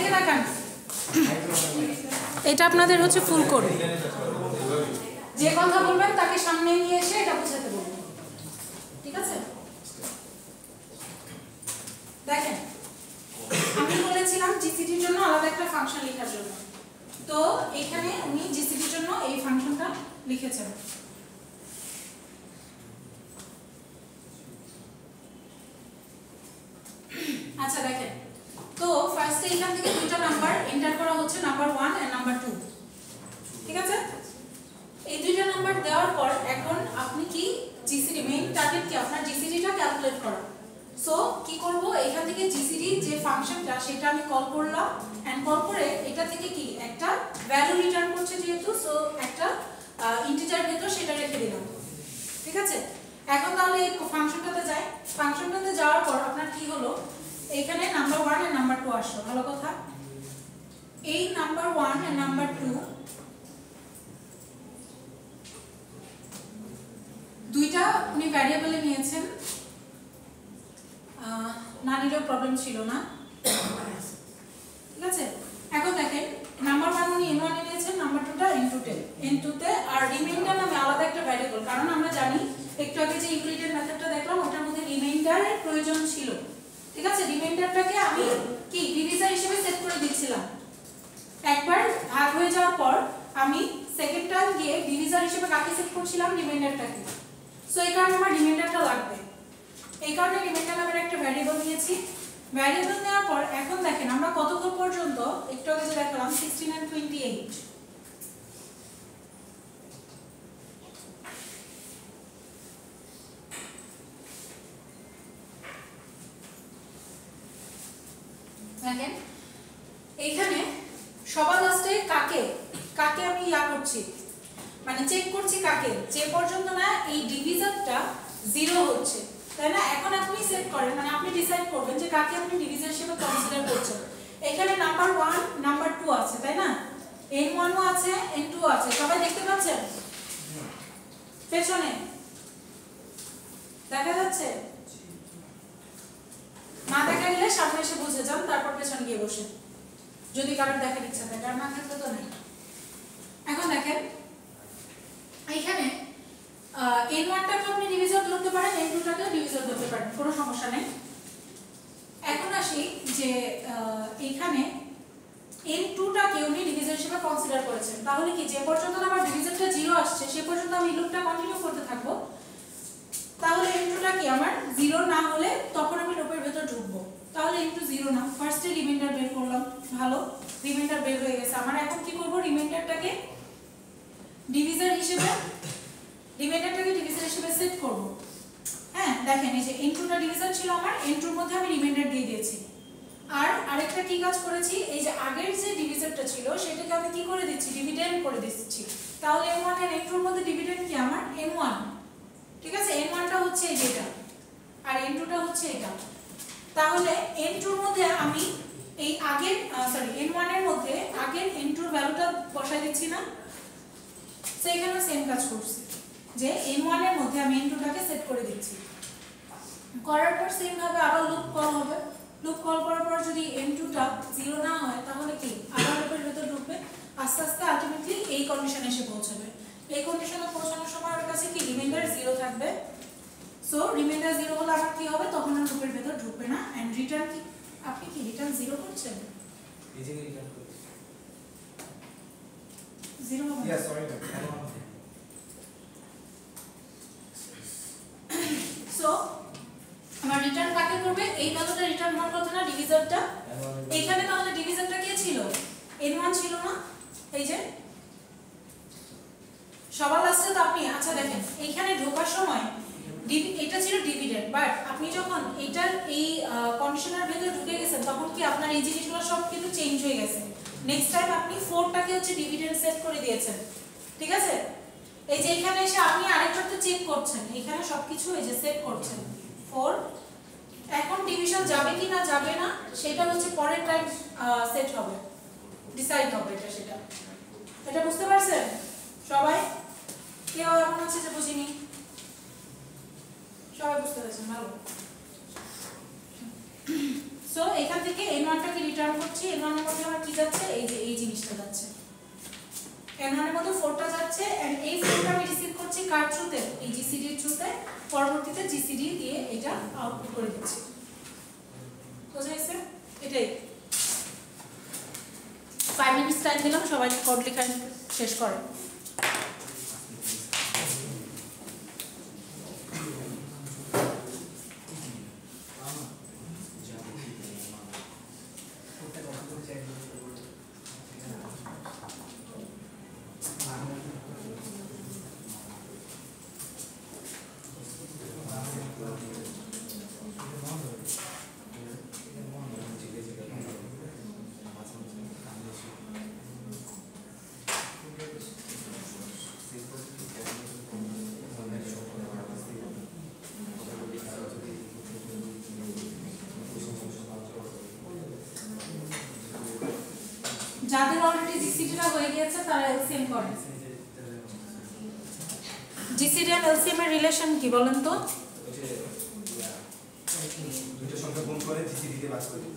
এদিকে দেখান, এটা আপনাদের হচ্ছে ফুল কোড। যে কথা বলবেন তাকে সামনে নিয়ে এসে এটা বোঝাতে বলবেন, ঠিক আছে? দেখেন, আমি বলেছিলাম জিসিটির জন্য আলাদা একটা ফাংশন লেখার জন্য, তো এখানে উনি জিসিটির জন্য এই ফাংশনটা লিখেছেন। আচ্ছা দেখেন, তো ফার্স্টে এখান থেকে দুটো নাম্বার এন্টার করা হচ্ছে, নাম্বার 1 এন্ড নাম্বার 2, ঠিক আছে? এই দুটো নাম্বার দেওয়ার পর এখন আপনি কি জিসিডি মেইন টার্গেট কি আপনার জিসিডিটা ক্যালকুলেট করা। সো কি করব, এখান থেকে জিসিডি যে ফাংশনটা সেটা আমি কল করলাম, এন্ড কল করে এটা থেকে কি একটা ভ্যালু রিটার্ন করছে যেহেতু, সো একটা ইন্টিজার ভেতর সেটা রেখে দিলাম, ঠিক আছে? এখন তাহলে এই ফাংশনটাতে যাই, ফাংশনটাতে যাওয়ার পর আপনার কি হলো, এখানে নাম্বার 1 এন্ড নাম্বার 2 আসলো, ভালো কথা। এই নাম্বার 1 এন্ড নাম্বার 2 দুইটা উনি ভ্যারিয়েবলে নিয়েছেন, না নিলেও প্রবলেম ছিল না, ঠিক আছে? এখন দেখেন, নাম্বার 1 উনি n1 এ নিয়েছেন, নাম্বার 2টা n2 তে, আর রিমাইন্ডার নামে আলাদা একটা ভ্যারিয়েবল, কারণ আমরা জানি একটু আগে যে ইউক্লিডের মেথডটা দেখলাম ওটার মধ্যে রিমাইন্ডারের প্রয়োজন ছিল, ঠিক আছে? রিমাইন্ডারটাকে আমি কি ডিভিজার হিসেবে সেট করে দিচ্ছিলাম, একবার ভাগ হয়ে যাওয়ার পর আমি সেকেন্ড টাইম গিয়ে ডিভিজার হিসেবে কাকে সেট করছিলাম, রিমাইন্ডারটাকে। সো এই কারণে আমার রিমাইন্ডারটা লাগবে, এই কারণে রিমাইন্ডার নামের একটা ভ্যারিয়েবল নিয়েছি। ভ্যারিয়েবল নেওয়ার পর এখন দেখেন আমরা কতক্ষণ পর্যন্ত একটু আগে যে দেখালাম 16 and 28, দেখেন এইখানে সবার লাস্টে কাকে কাকে আমি করছি, মানে চেক করছি কাকে, যে পর্যন্ত না এই ডিভিজারটা 0 হচ্ছে, তাই না? এখন আপনি সেট করেন, মানে আপনি ডিসাইড করবেন যে কাকে আপনি ডিভিজার হিসেবে কনসিডার করছেন। এখানে নাম্বার 1 নাম্বার 2 আছে, তাই না? n1 ও আছে n2 ও আছে, সবাই দেখতে পাচ্ছেন? পেছনে দেখা যাচ্ছে? না দেখা গেলে সামনে এসে বুঝে যান, তারপর পেছনে গিয়ে বসেন যদি কারোর দেখার ইচ্ছা থাকে, আর না থাকলে তো নেই। এখন দেখেন এইখানে n1টাকে আপনি ডিভিজর ধরতে পারেন, n2টাকেও ডিভিজর ধরতে পারেন, কোনো সমস্যা নেই। এখন আসি যে এইখানে n2টাকে উনি ডিভিজর হিসেবে কনসিডার করেছেন, তাহলে কি যে পর্যন্ত আমার ডিভিজরটা 0 আসছে সে পর্যন্ত আমি লুপটা কন্টিনিউ করতে থাকবো, তাহলে n2টা কি আমার 0 না হলে তখন আমি লুপের ভেতর ঢুকবো, তাহলে n2 0 না। ফার্স্টে রিমাইন্ডার বের করলাম, ভালো, রিমাইন্ডার বের হয়ে গেছে আমার। এখন কি করব, রিমাইন্ডারটাকে ডিভিজর হিসেবে সেট করব। হ্যাঁ দেখেন, এই যে n2টা ডিভিজর ছিল আমার, n2 এর মধ্যে আমি রিমাইন্ডার দিয়ে দিয়েছি। আর আরেকটা কি কাজ করেছি, এই যে আগের যে ডিভিজরটা ছিল সেটাকে আমি কি করে দিচ্ছি, ডিভিডেন্ড করে দিচ্ছি। তাহলে n1 এর n2 এর মধ্যে ডিভিডেন্ড কি আমার n1, ঠিক আছে? n1টা হচ্ছে এই যেটা, আর n2টা হচ্ছে এটা। তাহলে n2 এর মধ্যে আমি এই আগের n1 এর মধ্যে আগের n2 এর ভ্যালুটা বসাই দিচ্ছি না, সো এখানেও সেম কাজ করছি যে n1 এর মধ্যে আমি n2টাকে সেট করে দিচ্ছি। করার পর সেম ভাবে আবার লুপ কল হবে, লুপ কল করার পর যদি n2টা 0 না হয় তাহলে কি আবার লুপের ভেতর ঢুকবে, আস্তে আস্তে আলটিমেটলি এই কন্ডিশনে এসে পৌঁছাবে। এই কন্ডিশনে পৌঁছানোর সময় আমার কাছে কি রিমাইন্ডার 0 থাকবে, সো রিমাইন্ডার 0 হলে আমার কি হবে, তখন আর লুপের ভেতর ঢুকবে না। এন্ড রিটার্ন কি, আপনি কি রিটার্ন 0 করছেন? এই যে রিটার্ন করছি 0 হবে? ইয়া সরি না, সো আমার রিটার্ন কাকে করবে, এই ভ্যালুটা রিটার্ন হওয়ার কথা না, ডিভিজরটা। এইখানে তাহলে ডিভিজরটা কে ছিল, n1 ছিল না, এই যে সবার লাস্টে তো আপনি। আচ্ছা দেখেন এইখানে ঢোকার সময় এটা ছিল ডিভিডেন্ড, বাট আপনি যখন এটার এই কন্ডিশনার ভেতরে ঢুকে গেছেন তখন কি আপনার এই জিনিসগুলো সব কিন্তু চেঞ্জ হয়ে গেছে। নেক্সট টাইম আপনি 4টাকে হচ্ছে ডিভিডেন্ড সেট করে দিয়েছেন, ঠিক আছে? এই যে এখানে এসে আপনি আরেকবার তো চেক করছেন, এখানে সবকিছু এই যে সেট করছেন 4। এখন ডিভিশন যাবে কি না যাবে না সেটা হচ্ছে পরের টাইম সেট হবে, ডিসাইড হবে এটা বুঝতে পারছেন সবাই? কেউ এমন আছে যে বুঝিনি? সবাই বুঝতে পেরেছেন, ভালো। সো এখান থেকে n1টাকে রিটার্ন করছি, N1 এর মধ্যে আমার কি যাচ্ছে, এই যে এই জিনিসটা যাচ্ছে, N1 এর মধ্যে 4টা যাচ্ছে, এন্ড এই 4টা আমি রিসিভ করছি কার থ্রুতে, এই জিসিডি এর থ্রুতে, পরবর্তীতে জিসিডি দিয়ে এটা আউটপুট করে দিচ্ছি। বুঝা গেছে? এটাই 5 মিনিটস টাইম দিলাম, সবাই কোড লেখা শেষ করে। যাদের অলরেডি জিসিডিটা হয়ে গিয়েছে তারা এলসিএম করে। জিসিডি আর এলসিএম এর রিলেশন কি বলেন তো? দুটো সংখ্যা গুণ করে জিসিডি তে ভাগ করি।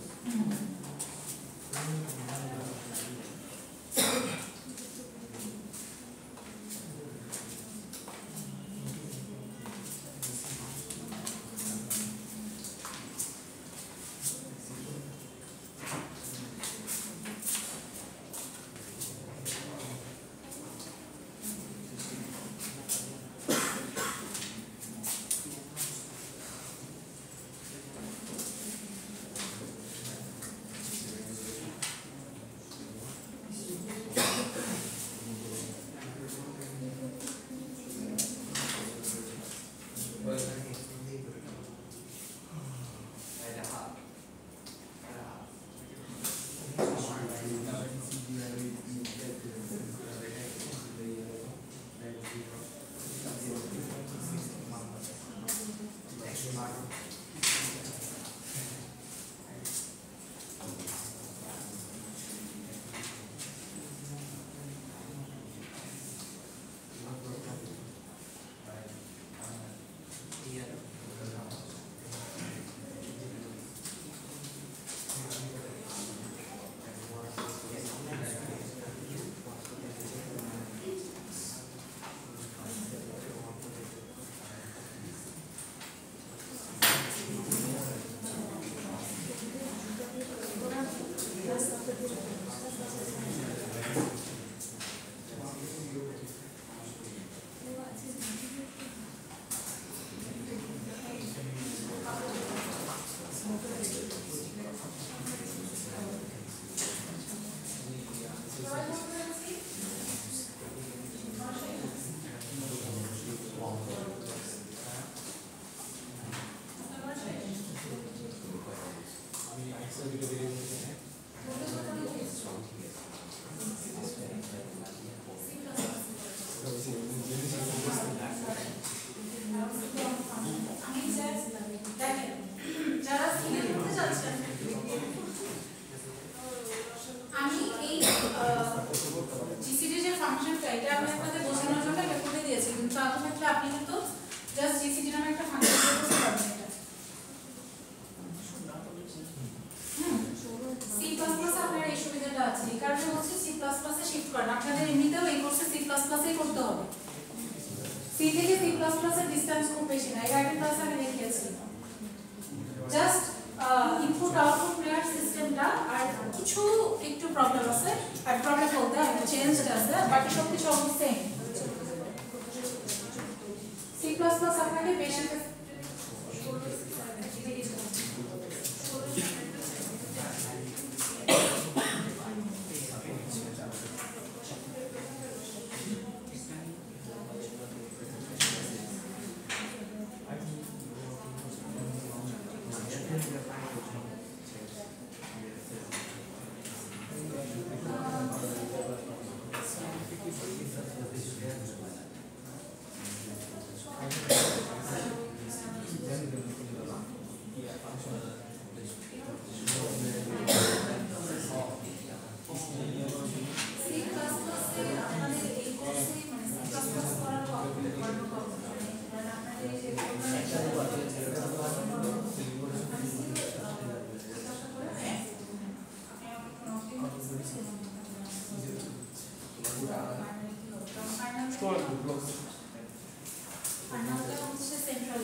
আর নামটা হচ্ছে সেন্ট্রাল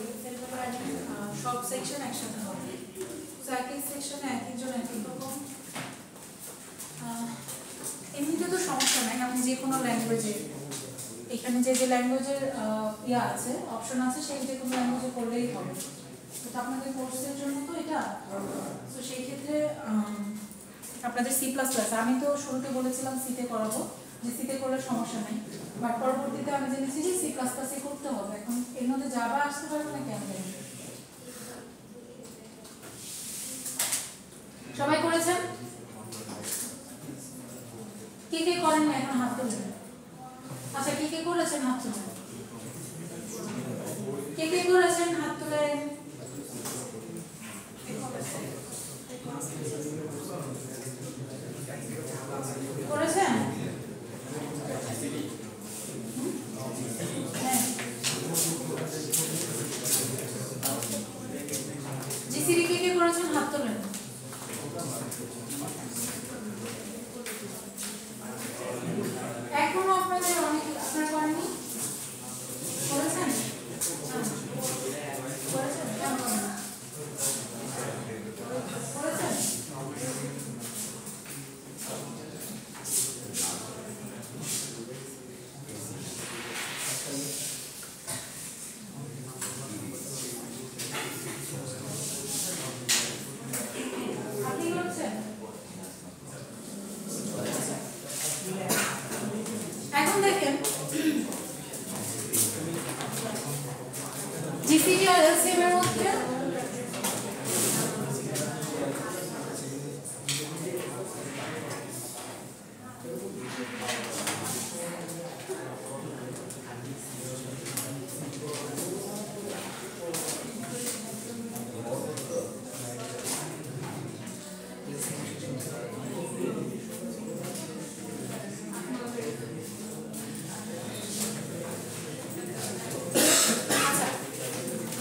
প্ল্যানিং, সব সেকশন একসাথে হবে। তো একই সেকশনে এক একজন এক এক রকম। এমনিতে তো সমস্যা নাই, আপনি যে কোনো ল্যাঙ্গুয়েজে, এখানে যে যে ল্যাঙ্গুয়েজের ইয়া আছে, অপশন আছে, সেই যে কোনো ল্যাঙ্গুয়েজে করলেই হবে। তো আপনাদের কোর্সের জন্য তো এটা, তো সেই ক্ষেত্রে আপনাদের সি প্লাস প্লাস, আমি তো শুরুতে বলেছিলাম সিতে করাবো, যে সিতে করলে সমস্যা নেই, বাট পরবর্তীতে আমি জেনেছি যে সি প্লাস প্লাসে করতে হবে। এখন এর মধ্যে জাভা আসতে পারবে না কেন জানি। সবাই করেছেন? কে কে করেন না এখন হাত তুলবেন? আচ্ছা, কে কে করেছেন হাত তুলেন? কে কে করেছেন হাত তুলেন? করেছেন? জিসিডি কে কে করেছেন হাত তোলেন? এখনো আপনাদের অনেক, আপনারা করেননি? করেছেন? করেছেন? কেমন করেন? করেছেন? আপনি করেছেন? এখন দেখেন জিসিডি আর এলসিএম এর মধ্যে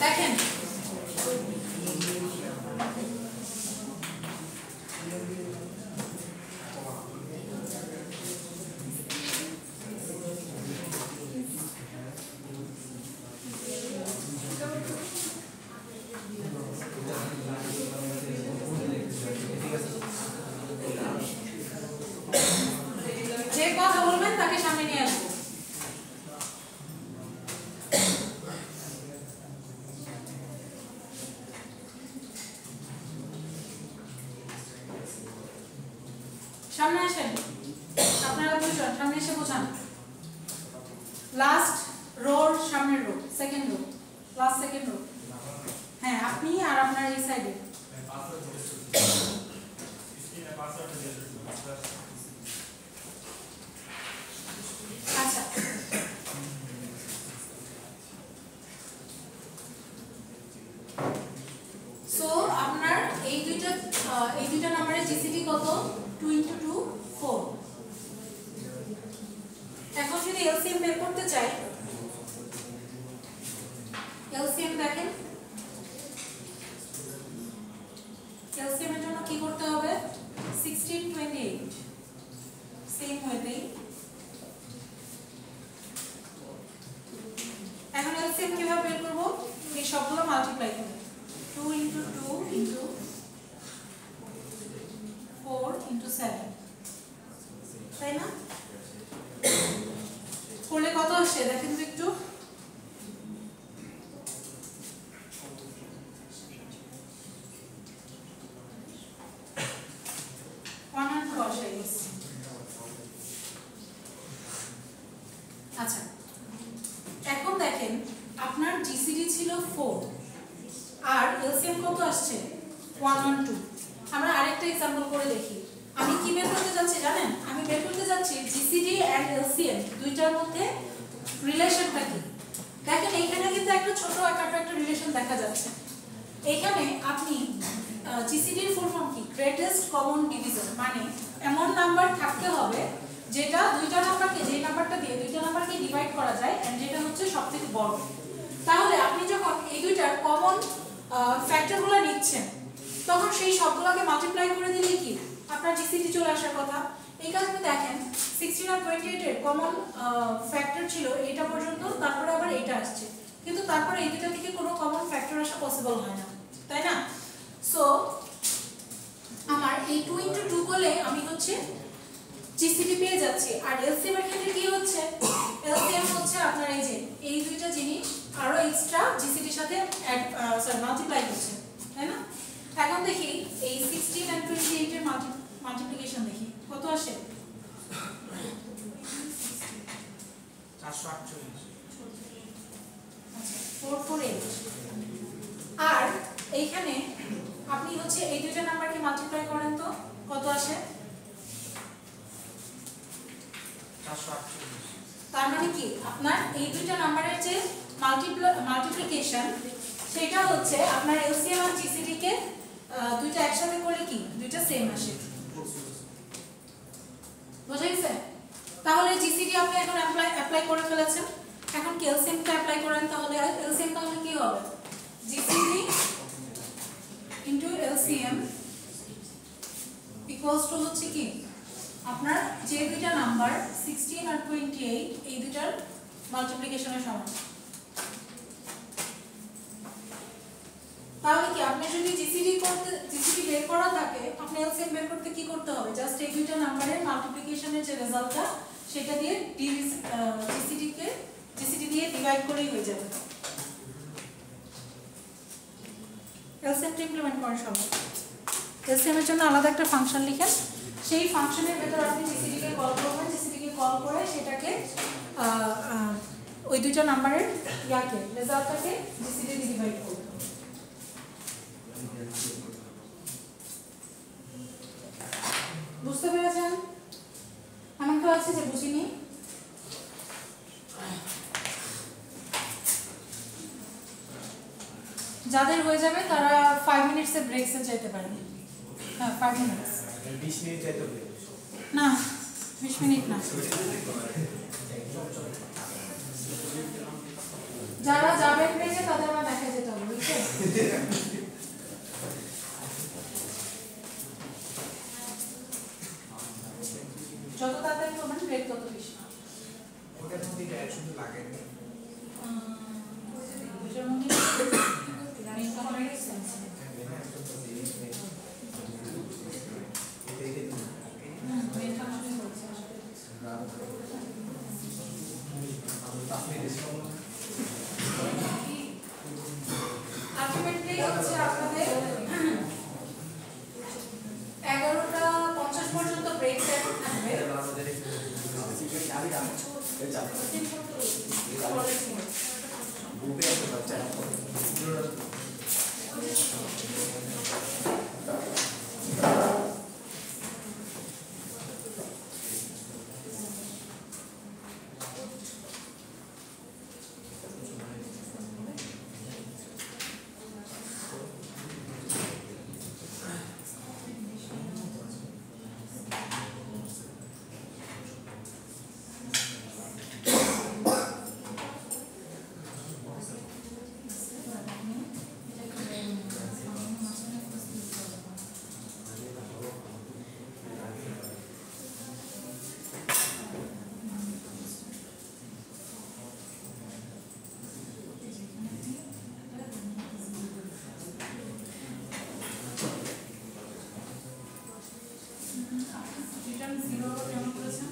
দেখেন যে কথা বলবেন তাকে সামনে নিয়ে আসবো। সামনে আসেন, আপনারা দুজন সামনে এসে বোঝান। লাস্ট রোর সামনের row, second row, last second row. হ্যাঁ, আপনি আর আপনার এই সাইডে। আচ্ছা, সো আপনার এই দুইটা নাম্বারের জিসিডি কত? 2 × 2 4। এখন যদি এলসিএম বের করতে চাই, এলসিএম দেখেন, এলসিএম এর জন্য কি করতে হবে? 16 28 সেম ওয়েতেই। এখন এলসিএম কিভাবে বের করব? এই সবগুলো মাল্টিপ্লাই করব। 2 × 2 × 4 × 7, তাই না? করলে কত আসে দেখেন তো একটু। আচ্ছা, এখন দেখেন আপনার জিসিডি ছিল 4 আর এলসিএম কত আসছে? 112। আমরা আরেকটা एग्जांपल করে দেখি। আমি কি বের করতে যাচ্ছি জানেন? আমি বের করতে যাচ্ছি জিসিডি এন্ড এলসিএম দুইটার মধ্যে রিলেশনটা কি। দেখেন এইখানে কিন্তু একটা ছোট একটা রিলেশন দেখা যাচ্ছে। এখানে আপনি জিসিডির ফুল ফর্ম কি? গ্রেটেস্ট কমন ডিভিজন, মানে এমন নাম্বার থাকতে হবে যেটা দুইটা নাম্বারকে, যে নাম্বারটা দিয়ে দুইটা নাম্বারকে ডিভাইড করা যায় এন্ড যেটা হচ্ছে সবথেকে বড়। তাহলে আপনি যখন এই দুইটার কমন ফ্যাক্টরগুলো নিচ্ছেন তখন সেই সবগুলোকে মাল্টিপ্লাই করে দিলে কি আপনার জিসিডি চলে আসার কথা। এই কারণে দেখেন 16 16 আর 28 এর কমন ফ্যাক্টর ছিল এটা পর্যন্ত, তারপরে আবার এটা আসছে, কিন্তু তারপরে এই দুটো থেকে কোনো কমন ফ্যাক্টর আসা পসিবল হয় না, তাই না? সো আমার এই 2 × 2 করলে আমি হচ্ছে জিসিডি পেয়ে যাচ্ছি। আর এলসিএম এর ক্ষেত্রে কি হচ্ছে, এলসিএম হচ্ছে আপনার এই যে এই দুইটা জিনিস আরো এক্সট্রা জিসিডির সাথে মাল্টিপ্লাই করছে, তাই না? এখন দেখি এই 16 আর 28 এর মাল্টিপ্লিকেশন দেখি কত আসে। 448 আচ্ছা 448। আর এইখানে আপনি হচ্ছে এই দুইটা নাম্বারকে মাল্টিপ্লাই করেন তো কত আসে। 448 তার মানে কি আপনার এই দুইটা নাম্বারের যে মাল্টিপ্লিকেশন সেটা হচ্ছে আপনার এলসিএম আর জিসিডি কে দুইটা একসাথে করলে কি দুইটা সেম আসে, বুঝা গেছে? তাহলে জিসিডি আপনি এখন অ্যাপ্লাই করে ফেলেছেন, এখন কি এলসিএমটা অ্যাপ্লাই করেন, তাহলে এলসিএম তাহলে কি হবে, GCD into LCM equals to হচ্ছে কি আপনার যে দুইটা নাম্বার 16 আর 28 এই দুটার মাল্টিপ্লিকেশনের সমান। তাহলে কি আপনি যদি জিসিডি বের করা থাকে, আপনি এলসিএম বের করতে কি করতে হবে, জাস্ট এই দুইটা নাম্বারের মাল্টিপ্লিকেশনের যে রেজাল্টটা সেটা দিয়ে জিসিডি দিয়ে ডিভাইড করেই হয়ে যাবে। এলসিএম ইমপ্লিমেন্ট করার সময় এলসিএম এর জন্য আলাদা একটা ফাংশন লিখেন, সেই ফাংশনের ভেতর আপনি জিসিডি কে কল করবেন, জিসিডি কে কল করে সেটাকে ওই দুইটা নাম্বারের রেজাল্টটাকে জিসিডি দিয়ে ডিভাইড করবেন। বুঝতে পেরেছেন? এমন কেউ আছে যে বুঝিনি? যাদের হয়ে যাবে তারা 5 মিনিটসের ব্রেকসে যেতে পারেন। হ্যাঁ 5 মিনিটস 20 মিনিট চাইতে হবে না, 20 মিনিট না। যারা যাবেন ব্রেকে তাদের আমার দেখা যেতে হবে, বুঝছেন? যত তাড়াতাড়ি করবেন ব্রেক তত বেশি। ওটার মধ্যে ডাইরেকশন তো লাগে না। ওটার মধ্যে main component sense main function বলছে আলটিমেটলি হচ্ছে আপনাদের 11:50 পর্যন্ত ব্রেক টাইম থাকবে। গ্রুপে আছে বাচ্চা রিটার্ন 0 কেমন করেছেন?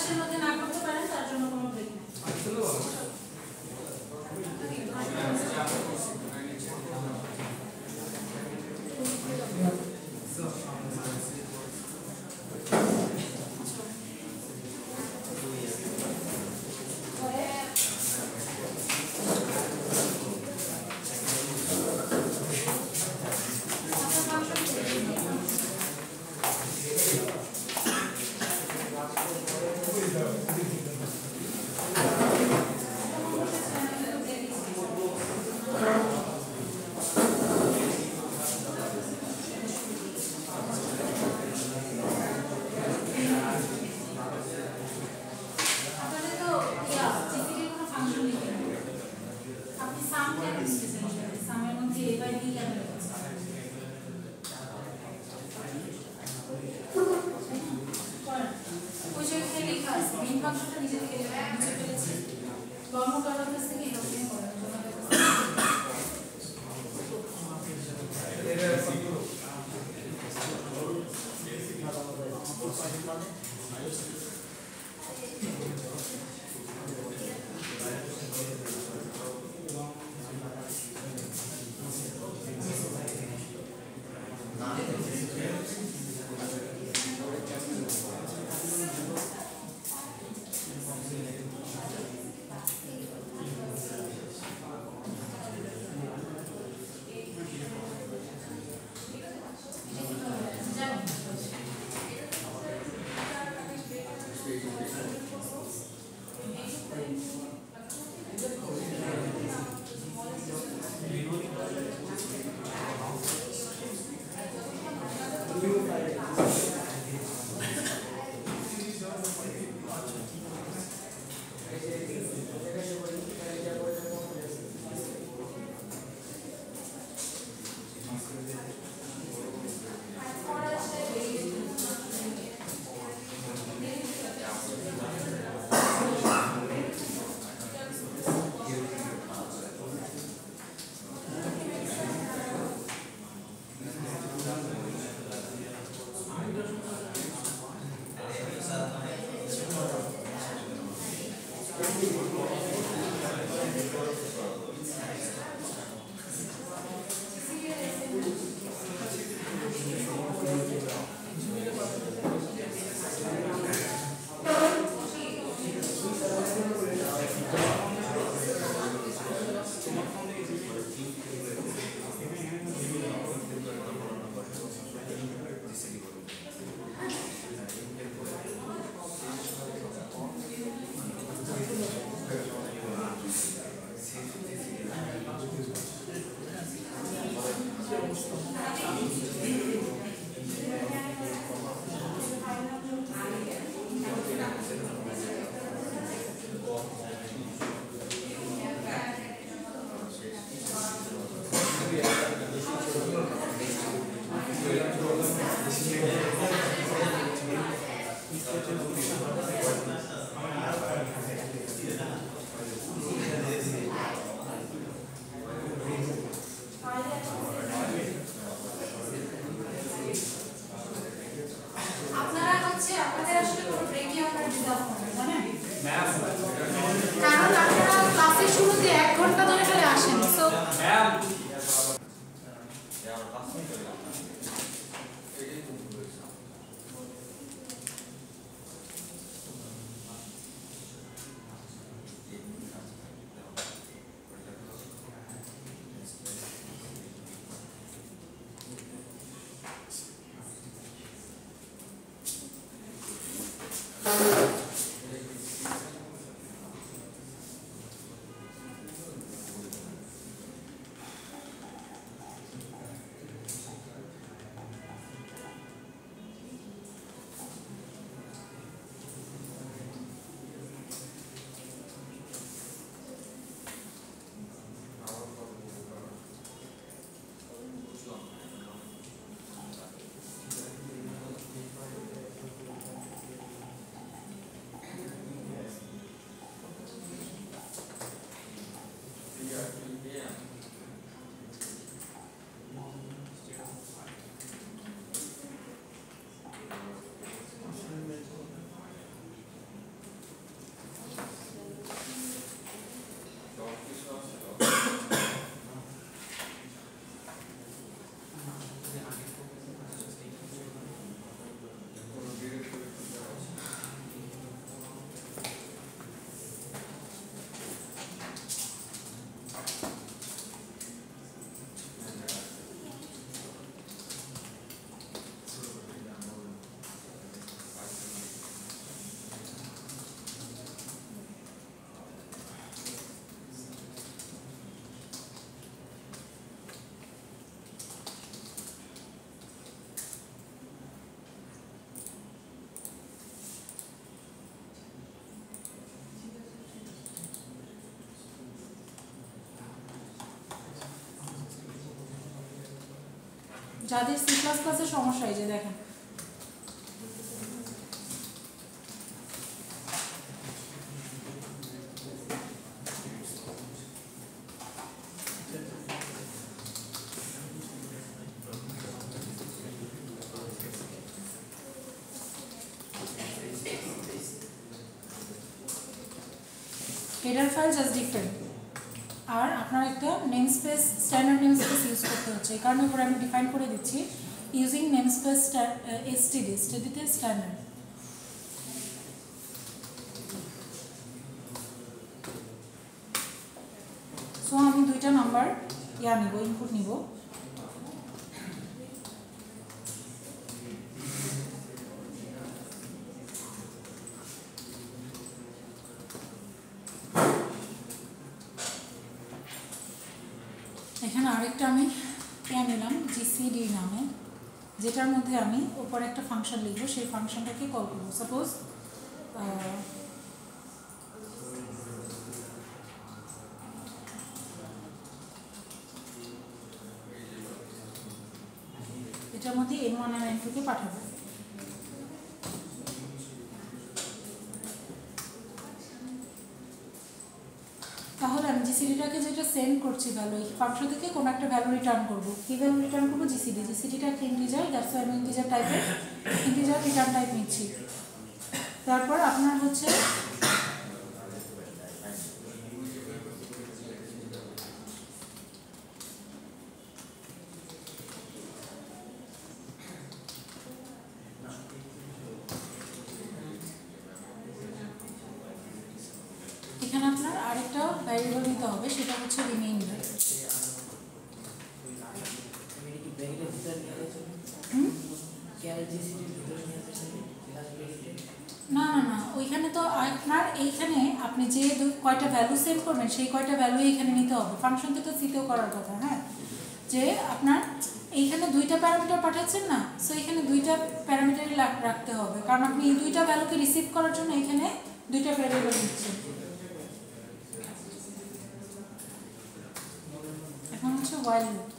মাসের মধ্যে না করতে পারেন তার জন্য কোনো ব্রেক নেই। যাদের সি প্লাস প্লাসের সমস্যা এই যে দেখেন হেডার ফাইল জাস্ট ডিফারেন্ট আর আপনার একটা name space standard name space use করতে হচ্ছে এই কারণে উপরে আমি ডিফাইন করে দিচ্ছি ইউজিং নেম স্পেস এসটিডিতে স্ট্যান্ডার্ড সো আমি দুইটা নাম্বার নিব ইনপুট নিব এখানে আরেকটা আমি নিলাম জিসিডি নামে যেটার মধ্যে আমি উপরে একটা ফাংশন লিখব সেই ফাংশনটাকে কল করব সাপোজ এটার মধ্যে n1 আর n2 কে পাঠাবো তাহলে আমি জিসিডিটাকে যেটা সেন্ড করছি ভ্যালু এই ফাংশন থেকে কোনো একটা ভ্যালু রিটার্ন করব কি ভ্যালু রিটার্ন করব জিসিডিটা একটা ইন্টিজার দ্যাটস ওয়াই আমি ইন্টিজার টাইপের ইন্টিজার রিটার্ন টাইপ নিচ্ছি তারপর আপনার হচ্ছে এখানে আপনার আরেকটা ভ্যারিয়েবল নিতে হবে সেটা হচ্ছে রিমাইন্ডার না না না ওইখানে তো আপনার এইখানে আপনি যে কয়টা ভ্যালু সেভ করবেন সেই কয়টা ভ্যালু এইখানে নিতে হবে ফাংশন তো সিতেও করার কথা হ্যাঁ যে আপনার এইখানে দুইটা প্যারামিটার পাঠাচ্ছেন না সো এখানে দুইটা প্যারামিটারই রাখতে হবে কারণ আপনি এই দুইটা ভ্যালুকে রিসিভ করার জন্য এখানে দুইটা ভ্যারিয়েবল নিচ্ছেন এখন হচ্ছে while loop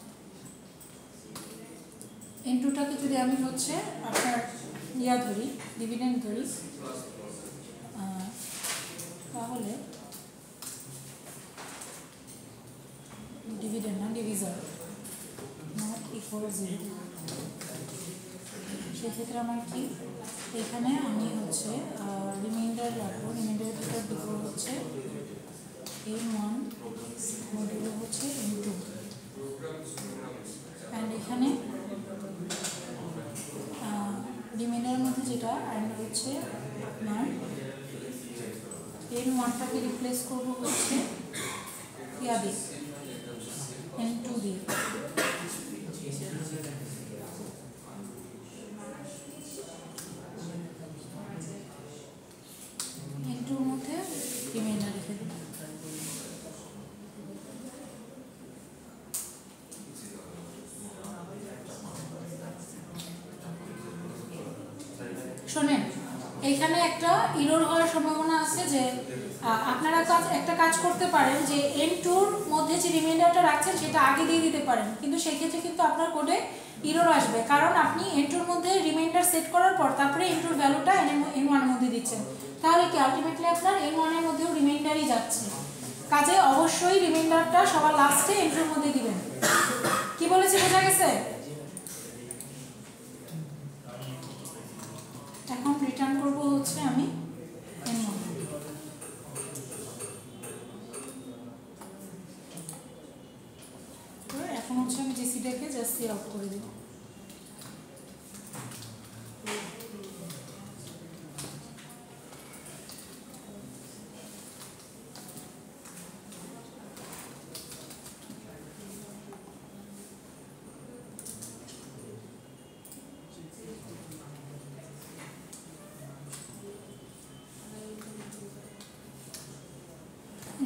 ইনটুটাকে যদি আমি হচ্ছে আপনার ধরি ডিভিডেন্ড ধরি তাহলে ডিভিডেন্ড না ডিভিজার নট ইকুয়াল 0 সেক্ষেত্রে আমার কি এখানে আমি হচ্ছে রিমাইন্ডার রাখবো রিমাইন্ডার ভিতর দিব হচ্ছে n1 মডিউল হচ্ছে n2 অ্যান্ড এখানে রিমাইন্ডারের মধ্যে যেটা অ্যান্ড হচ্ছে আপনার n1টাকে রিপ্লেস করবো হচ্ছে দিয়ে n2 দিয়ে n2-র মধ্যে রিমাইন্ডার রেখে দিই শোনেন এইখানে একটা ইরর হওয়ার সম্ভাবনা আছে যে আপনারা একটা কাজ করতে পারেন যে n2-র মধ্যে যে রিমাইন্ডারটা রাখছেন সেটা আগে দিয়ে দিতে পারেন কিন্তু সেই ক্ষেত্রে কিন্তু আপনার কোডে ইরর আসবে কারণ আপনি n2-র মধ্যে রিমাইন্ডার সেট করার পর তারপরে n2-র ভ্যালুটা n1-এর মধ্যে দিচ্ছেন তাহলে কি আলটিমেটলি আপনার n1-এর মধ্যেও রিমাইন্ডারই যাচ্ছে কাজে অবশ্যই রিমাইন্ডারটা সবার লাস্টে n2-র মধ্যে দিবেন কি বলেছি বোঝা গেছে এখন রিটার্ন করব হচ্ছে আমি n1 এখন হচ্ছে আমি জিসিটাকে জাস্ট সি আউট করে দেব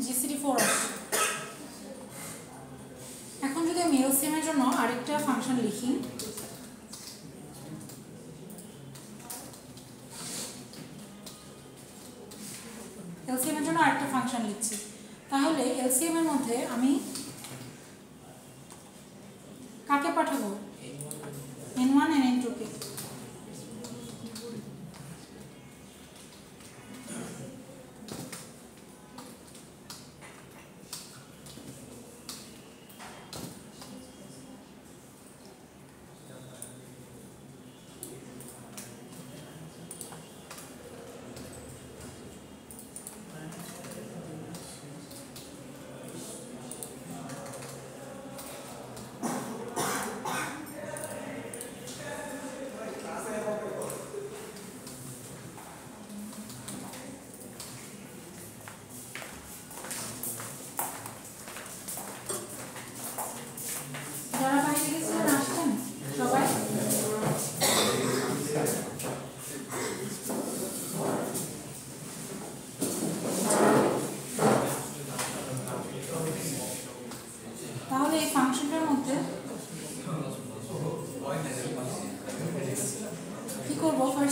GCD4 এখন যদি আমি LCM এর জন্য আরেকটা ফাংশন লিখি LCM এর জন্য আরেকটা ফাংশন লিখছি তাহলে LCM এর মধ্যে আমি কাকে পাঠাবো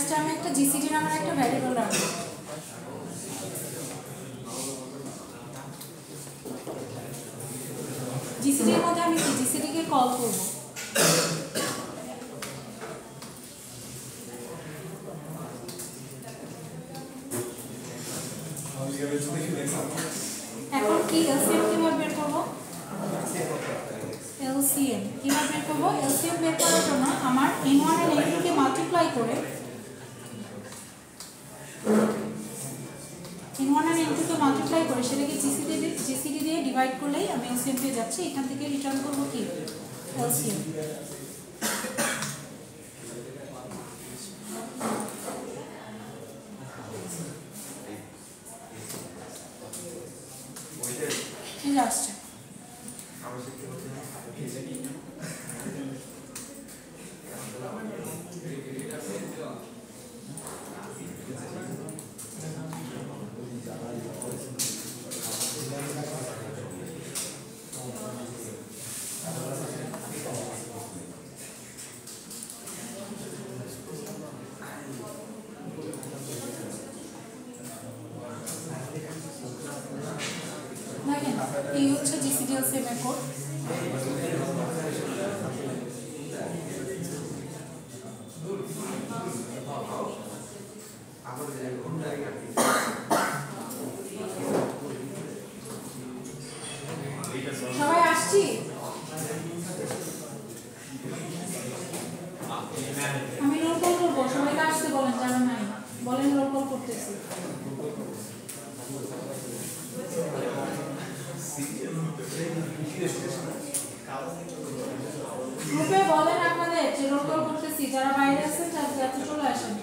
ফার্স্টে আমি একটা জিসিডি নামের একটা ভ্যারিয়েবল রাখবো। জিসিডির মধ্যে আমি কি জিসিডিকে কল করব। এখন কি এলসিএম কিভাবে বের করব? এলসিএম কিভাবে বের করব? এলসিএম বের করার জন্য আমার n1 আর n2 কে মাল্টিপ্লাই করে n1 আর n2 কে মাল্টিপ্লাই করে সেটাকে জিসিডি দিয়ে ডিভাইড করলেই আমি এলসিএম পেয়ে যাচ্ছি। এখান থেকে রিটার্ন করব কি এলসিএম। ঠিক আসছে। দেখেন এই হচ্ছে জিসিডি এলসিএম এর কোড। সবাই আসছি? আমি রোল কল করবো, সবাইকে আসতে বলেন যারা নাই, বলেন রোল কল করতেছি। গ্রুপে বলেন আপনাদের যে রোল কল করতেছি, যারা বাইরে আছেন যাতে চলে আসেন।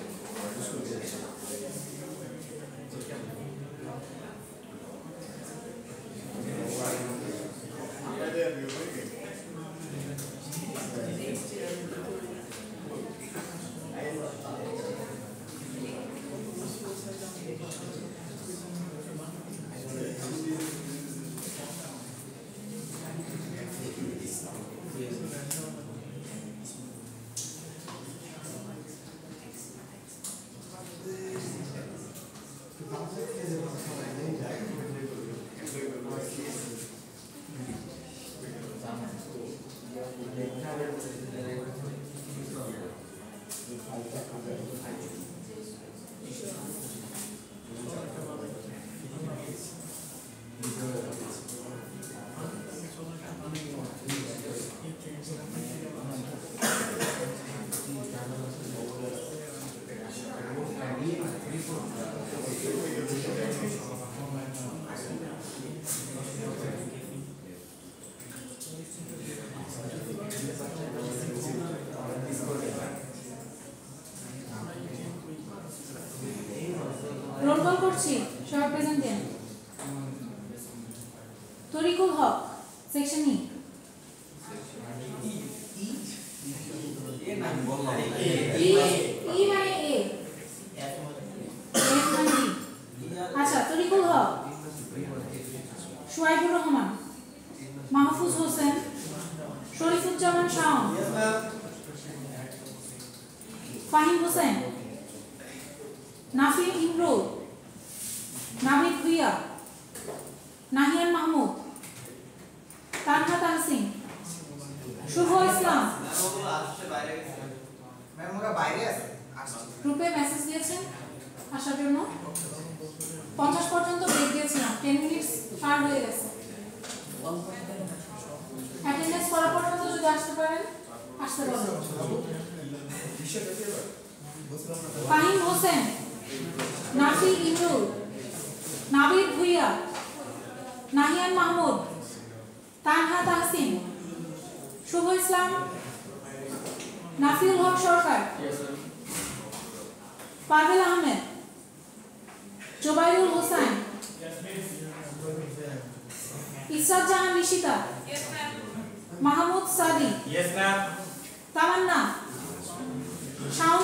রোল কল করছি, সবাই প্রেজেন্ট দেন। তরিকুল হক, সেকশন ই। ই মানে এ, এফ মানে ই। আচ্ছা, তরিকুল হক, শুয়াইবুর রহমান, মাহফুজ হোসেন, শরীফুজ্জামান শাওন, ফাহিম হোসেন, নাফি ইমরুল, নাবিদ ভুইয়া, নাহিয়ান মাহমুদ, তানহা তাহসিন, শুভ ইসলাম। গ্রুপে মেসেজ দিয়েছেন আসার জন্য। 50 পর্যন্ত ব্রেক দিয়েছিলাম, 10 মিনিটস পার হয়ে গেছে। অ্যাটেন্ডেন্স করা পর্যন্ত যদি আসতে পারেন আসতে বলেন। ফাহিম হোসেন, নাফি ইমরুল, নাবিদ ভুইয়া, নাহিয়ান মাহমুদ, তানহা তাহসিন, শুভ ইসলাম, নাফিউল হক সরকার, পাভেল আহমেদ, জোবাইরুল হোসেন, ইসরাত জাহান নিশিতা, মাহমুদ সাদি, তামান্না, শাওন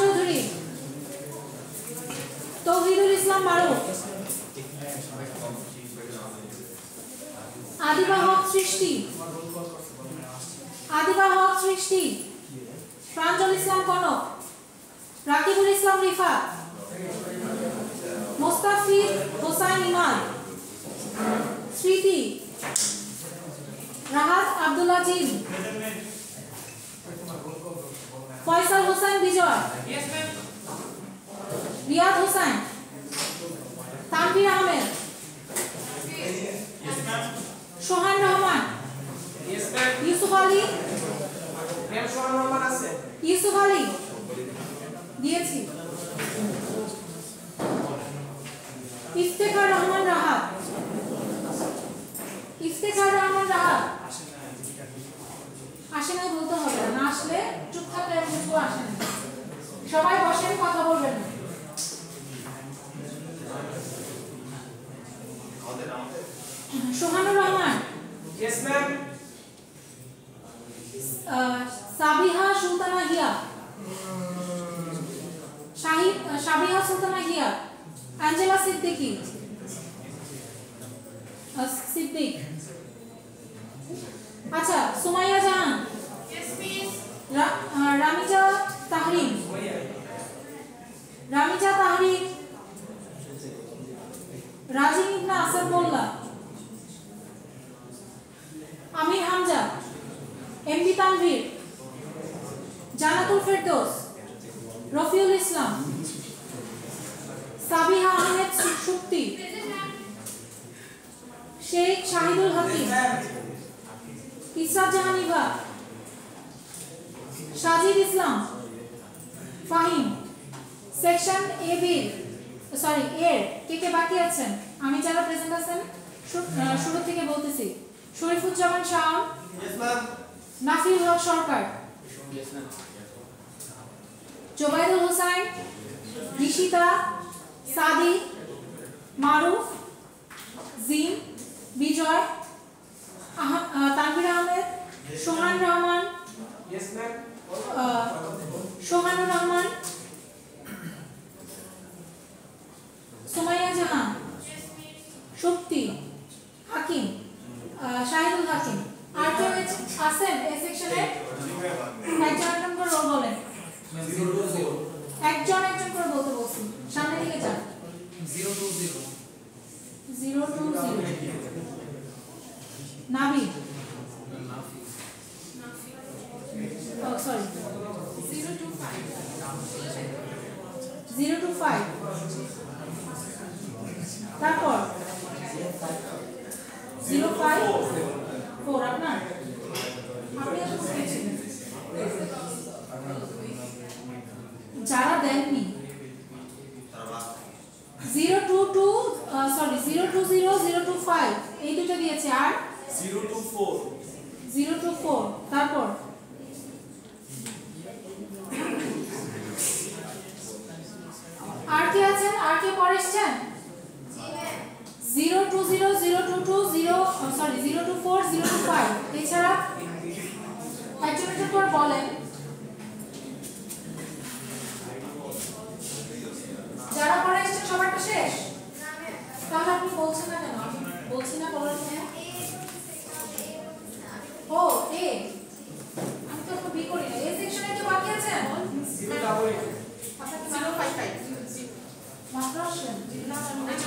চৌধুরী, তৌহিদুল ইসলাম মারুফ, আদিবা হক সৃষ্টি, প্রাঞ্জল ইসলাম কনক, রাকিবুল ইসলাম রিফাত, মোস্তাফিজ হোসাইন ইমাদ, স্মৃতি, রাহাত আব্দুল আজিম, ফয়সাল হোসেন বিজয়, রিয়াদ হোসেন, তানভীর আহমেদ, সোহান রহমান, ইউসুফ আলী, ইউসুফ আলী দিয়েছি, ইফতেখার রহমান রাহাত, ইফতেখার রহমান রাহাত আসে নাই বলতে হবে না, আসলে চুপ থাকলে বুঝবো আসে না। সবাই বসেন, কথা বলবেন না। সোহানুর রহমান, সাবিহা সুলতানা হিয়া, সাবিহা সুলতানা হিয়া, অ্যাঞ্জেলা সিদ্দিকী, সিদ্দিক, আচ্ছা সুমাইয়া জাহান, রামিজা তাহরিম, রামিজা তাহরিম, রাজিম ইবনে আসাদ মোল্লা, আমির Hamza, MD Tanvir, Jannatul Ferdous, Rafiul Islam, Sabiha Ahmed Surti, Sheikh Shahidul Hakim, Israt Jahan Eva, Sajid Islam, Fahim. Section A B sorry এর কে বাকি আছেন? আমি যারা প্রেজেন্ট আছেন শুরু থেকে বলতেছি। শরীফুজ্জামান শাওন, নাফিল হক সরকার, জোবাইদুল হোসেন, নিশিতা, সাদি, মারুফ, জিম, বিজয়, তানভীর আহমেদ, সোহান রহমান, সোহানুর রহমান, সুমাইয়া জাহান, শক্তি, হাকিম, শাহিদুল হাকিম। আর কেউ আছেন এই সেকশনে? একজন করে রোল বলেন। একজন করে বলতে বলছি। সামনে দিকে যান। 020 নাবিদ, সরি 025 তারপর 054 আপনার আপনি যারা দেননি 020 এই দুটো দিয়েছে। আর 024 তারপর আর কে আছেন? আর কে পরে এসেছেন? 020 024 025 এছাড়া একজন করে বলেন। যারা পরে এসেছেন সবারটা শেষ? তাহলে আপনি বলছেন না কেন? আমি বলছি না বলার জন্য। ও এ আমি তো বি করি না। এই সেকশনে কি বাকি আছে? আপনাকে 055 মাত্র আসেন না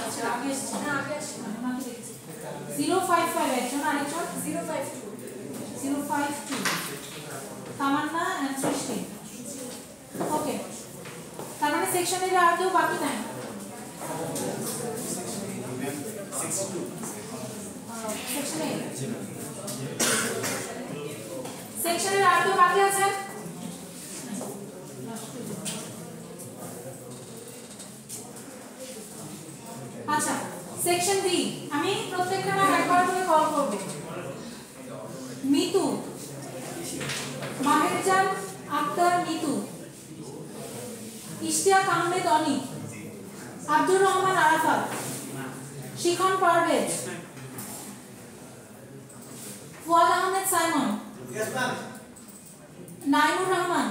আচ্ছা আগে এসেছেন না আগে আসেন না আমি দেখছি 055 একজন আরেকজন 052 তামান্না এন্ড সৃষ্টি। ওকে তার মানে সেকশনের আর কেউ বাকি নাই। সেকশনের আর কেউ বাকি আছে? আচ্ছা সেকশন ডি আমি প্রত্যেকটা নাম একবার করে কল করব। মিতু, মাহেরজান আক্তার মিতু, ইশতিয়াক আহমেদ অনি, আব্দুর রহমান আরাফাত, শিখন পারভেজ, ফুয়াদ আহমেদ সাইমন, নাইমুর রহমান,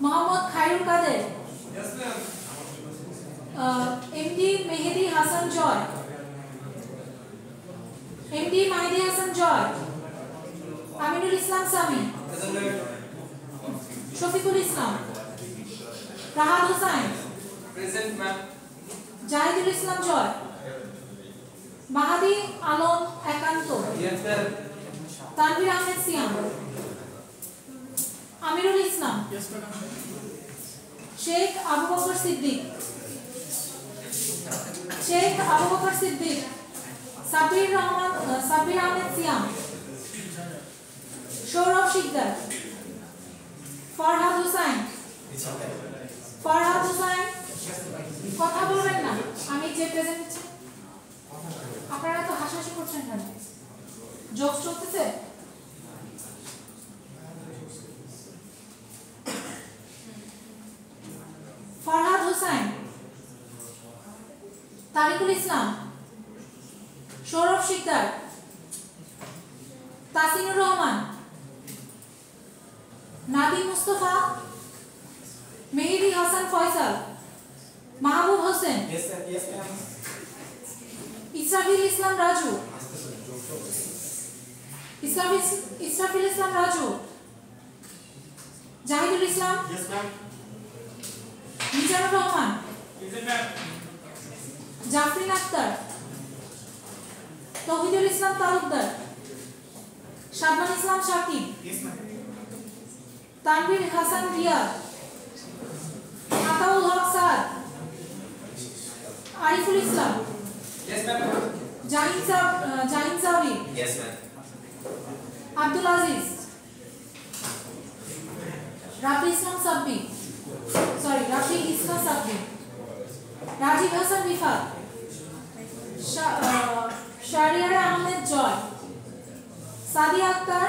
মোহাম্মদ খায়রুল কাদের, এমডি মেহেদি হাসান জয়, এমডি মাহিদি হাসান জয়, আমিনুল ইসলাম সামি, শফিকুল ইসলাম, রাহাত হোসাইন, প্রেজেন্ট ম্যাম। জাহিদুল ইসলাম জয়, মাহাদি আলম একান্ত, ইয়েস স্যার। তানভীর আহমেদ সিয়াম, আমিরুল ইসলাম, শেখ আবু বকর সিদ্দিক, সাব্বির আহমেদ সিয়াম, সৌরভ শিকদার, ফরহাদ হোসাইন, কথা বলবেন না, আমি যে প্রেজেন্ট আপনারা তো হাসাহাসি করছেন কেন? জোক চলতেছে? Farhad Hossain, Tarikul Islam, Sourav Sikdar, Tasinur Rahman, Nadim Mustafa, Mehedi Hasan Faisal, Mahbub Hossain, Yes sir, yes ma'am. Israfil Islam Raju, Jahidul Islam, Yes ma'am. Mizanur Rahman, Present ma'am. Jafrin Akter, Tauhidul Islam Talukdar, Shabnan Islam Shakib, Yes ma'am. Tanvir Hasan Riyad, Ataul Haque Saad, Ariful Islam, yes ma'am. Jahin Sabri, yes ma'am. Abdul Aziz, Rafi Islam Sabbi, Rajib Hasan Rifat, Shahriar Ahmed Joy, Sadia Akter,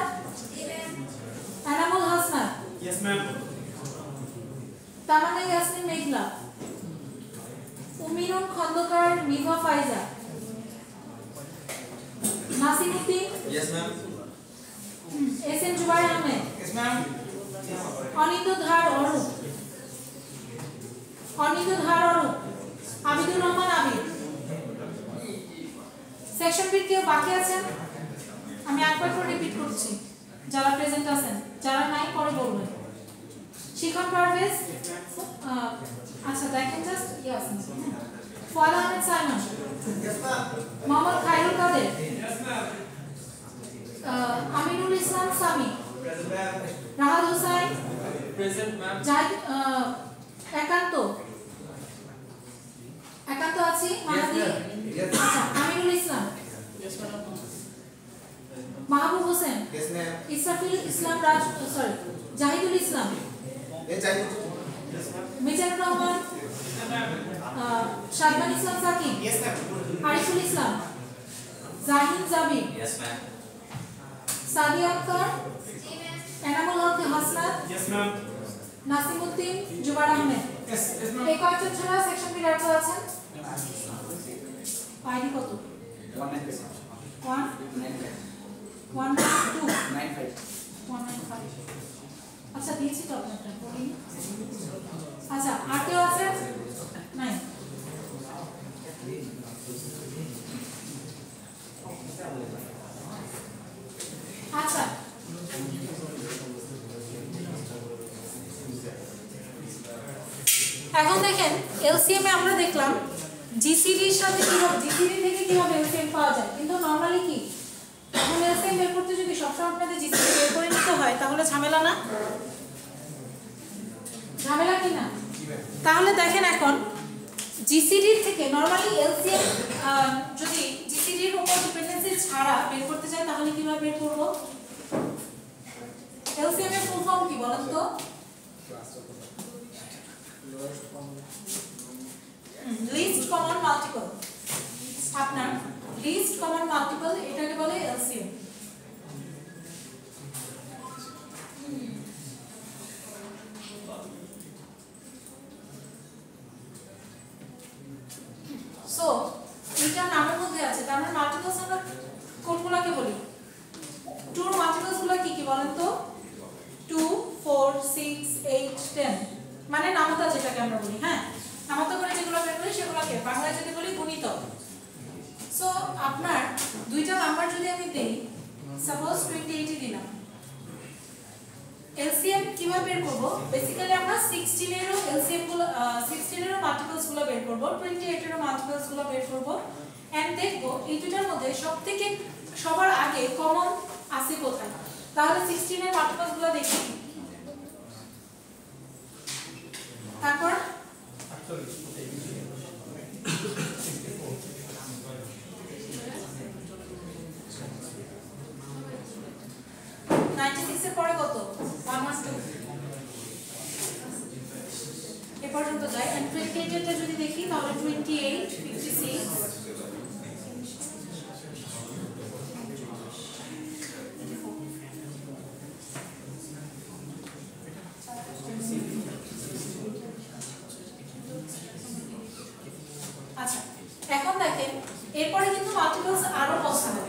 Enamul Hasnat, Yes ma'am. Tamanna Yasmin Meghla, Uminun Khandakar, Miva Faiza, Nasimuddin, yes ma'am. S M Zubair Ahmed, yes ma'am. Anindo Dhar Arup, Abidur Rahman Abid. Section B কেউ বাকি আছেন? আমি একবার করে রিপিট করছি, যারা প্রেজেন্ট আছেন, যারা নাই পরে বলবেন। শিখন পারভেজ, আচ্ছা দেখেন জাস্ট ইয়াস, ফয়দ আহমেদ সাইমন, মোহাম্মদ খায়রুল কাদের, আমিনুল ইসলাম সামি, রাহাত হোসাইন, প্রেজেন্ট ম্যাম। জাহিদ একান্ত আছি, মাহাদি, আচ্ছা আমিনুল ইসলাম, মাহবুব Hossain, Yes ma'am. Israfil Islam Zahidul Islam, Yes I. Mizanur Rahman, শাবনান Islam Shakib, Yes ma'am. Ariful Islam, Jahin Jabir, yes ma'am. Sadia Akter, Enamul Haque Hasnat, Yes ma'am. Nasimuddin, Zubair Ahmed. Yes ma'am. এই কয়েকজন ছাড়া সেকশন বি এর আছেন? আইডি কত? 195 আচ্ছা দিয়েছি তো আপনারটা বলিনি। আচ্ছা আর কেউ আছে? নাই। আচ্ছা এখন দেখেন এলসিএম এ আমরা দেখলাম জিসিডির সাথে কিভাবে জিসিডি থেকে কিভাবে এলসিএম পাওয়া যায়, কিন্তু নরমালি কি এখন এলসিএম বের করতে যদি সবসময় আপনাদের জিসিডি বের করে নিতে হয় তাহলে ঝামেলা না? ঝামেলা কি না? তাহলে দেখেন এখন জিসিডি থেকে নরমালি এলসিএম যদি জিসিডির উপর ডিপেন্ডেন্সি ছাড়া বের করতে চাই তাহলে কিভাবে বের করব? এলসিএম এর ফুল ফর্ম কি বলেন তো? List common multiple. আপনার লিস্ট কমন মাল্টিপল এটাকে বলে এলসিএম। সো এটা নামের মধ্যে আছে, তার মানে মাল্টিপলস আমরা কোনগুলোকে বলি? 2 এর মাল্টিপলস গুলো কি কি বলেন তো? 2 4 6 8 10 মানে নামতা যেটাকে আমরা বলি। হ্যাঁ, নামতা করে যেগুলো বের করি সেগুলোকে বাংলায় যদি বলি গুণিতক। সো আপনার দুইটা নাম্বার যদি আমি দেই, সাপোজ 28 দিলাম, এলসিএম কিভাবে কিভাবে বের করব? বেসিক্যালি আমরা 16 এরও এলসিএম গুলো 16 এরও মাল্টিপলস গুলো বের করব, 28 এরও মাল্টিপলস গুলো বের করব এন্ড দেখব এই দুটার মধ্যে সবথেকে সবার আগে কমন আছে কোথায়। তাহলে 16 এর মাল্টিপলস গুলো দেখি। তারপর 96 এর পরে কত? 112 এ পর্যন্ত যায়। এন্ড 28 এরটা যদি দেখি তাহলে 28 56 আচ্ছা, এখন দেখেন এরপরে কিন্তু মাল্টিপলস আরো পসিবল।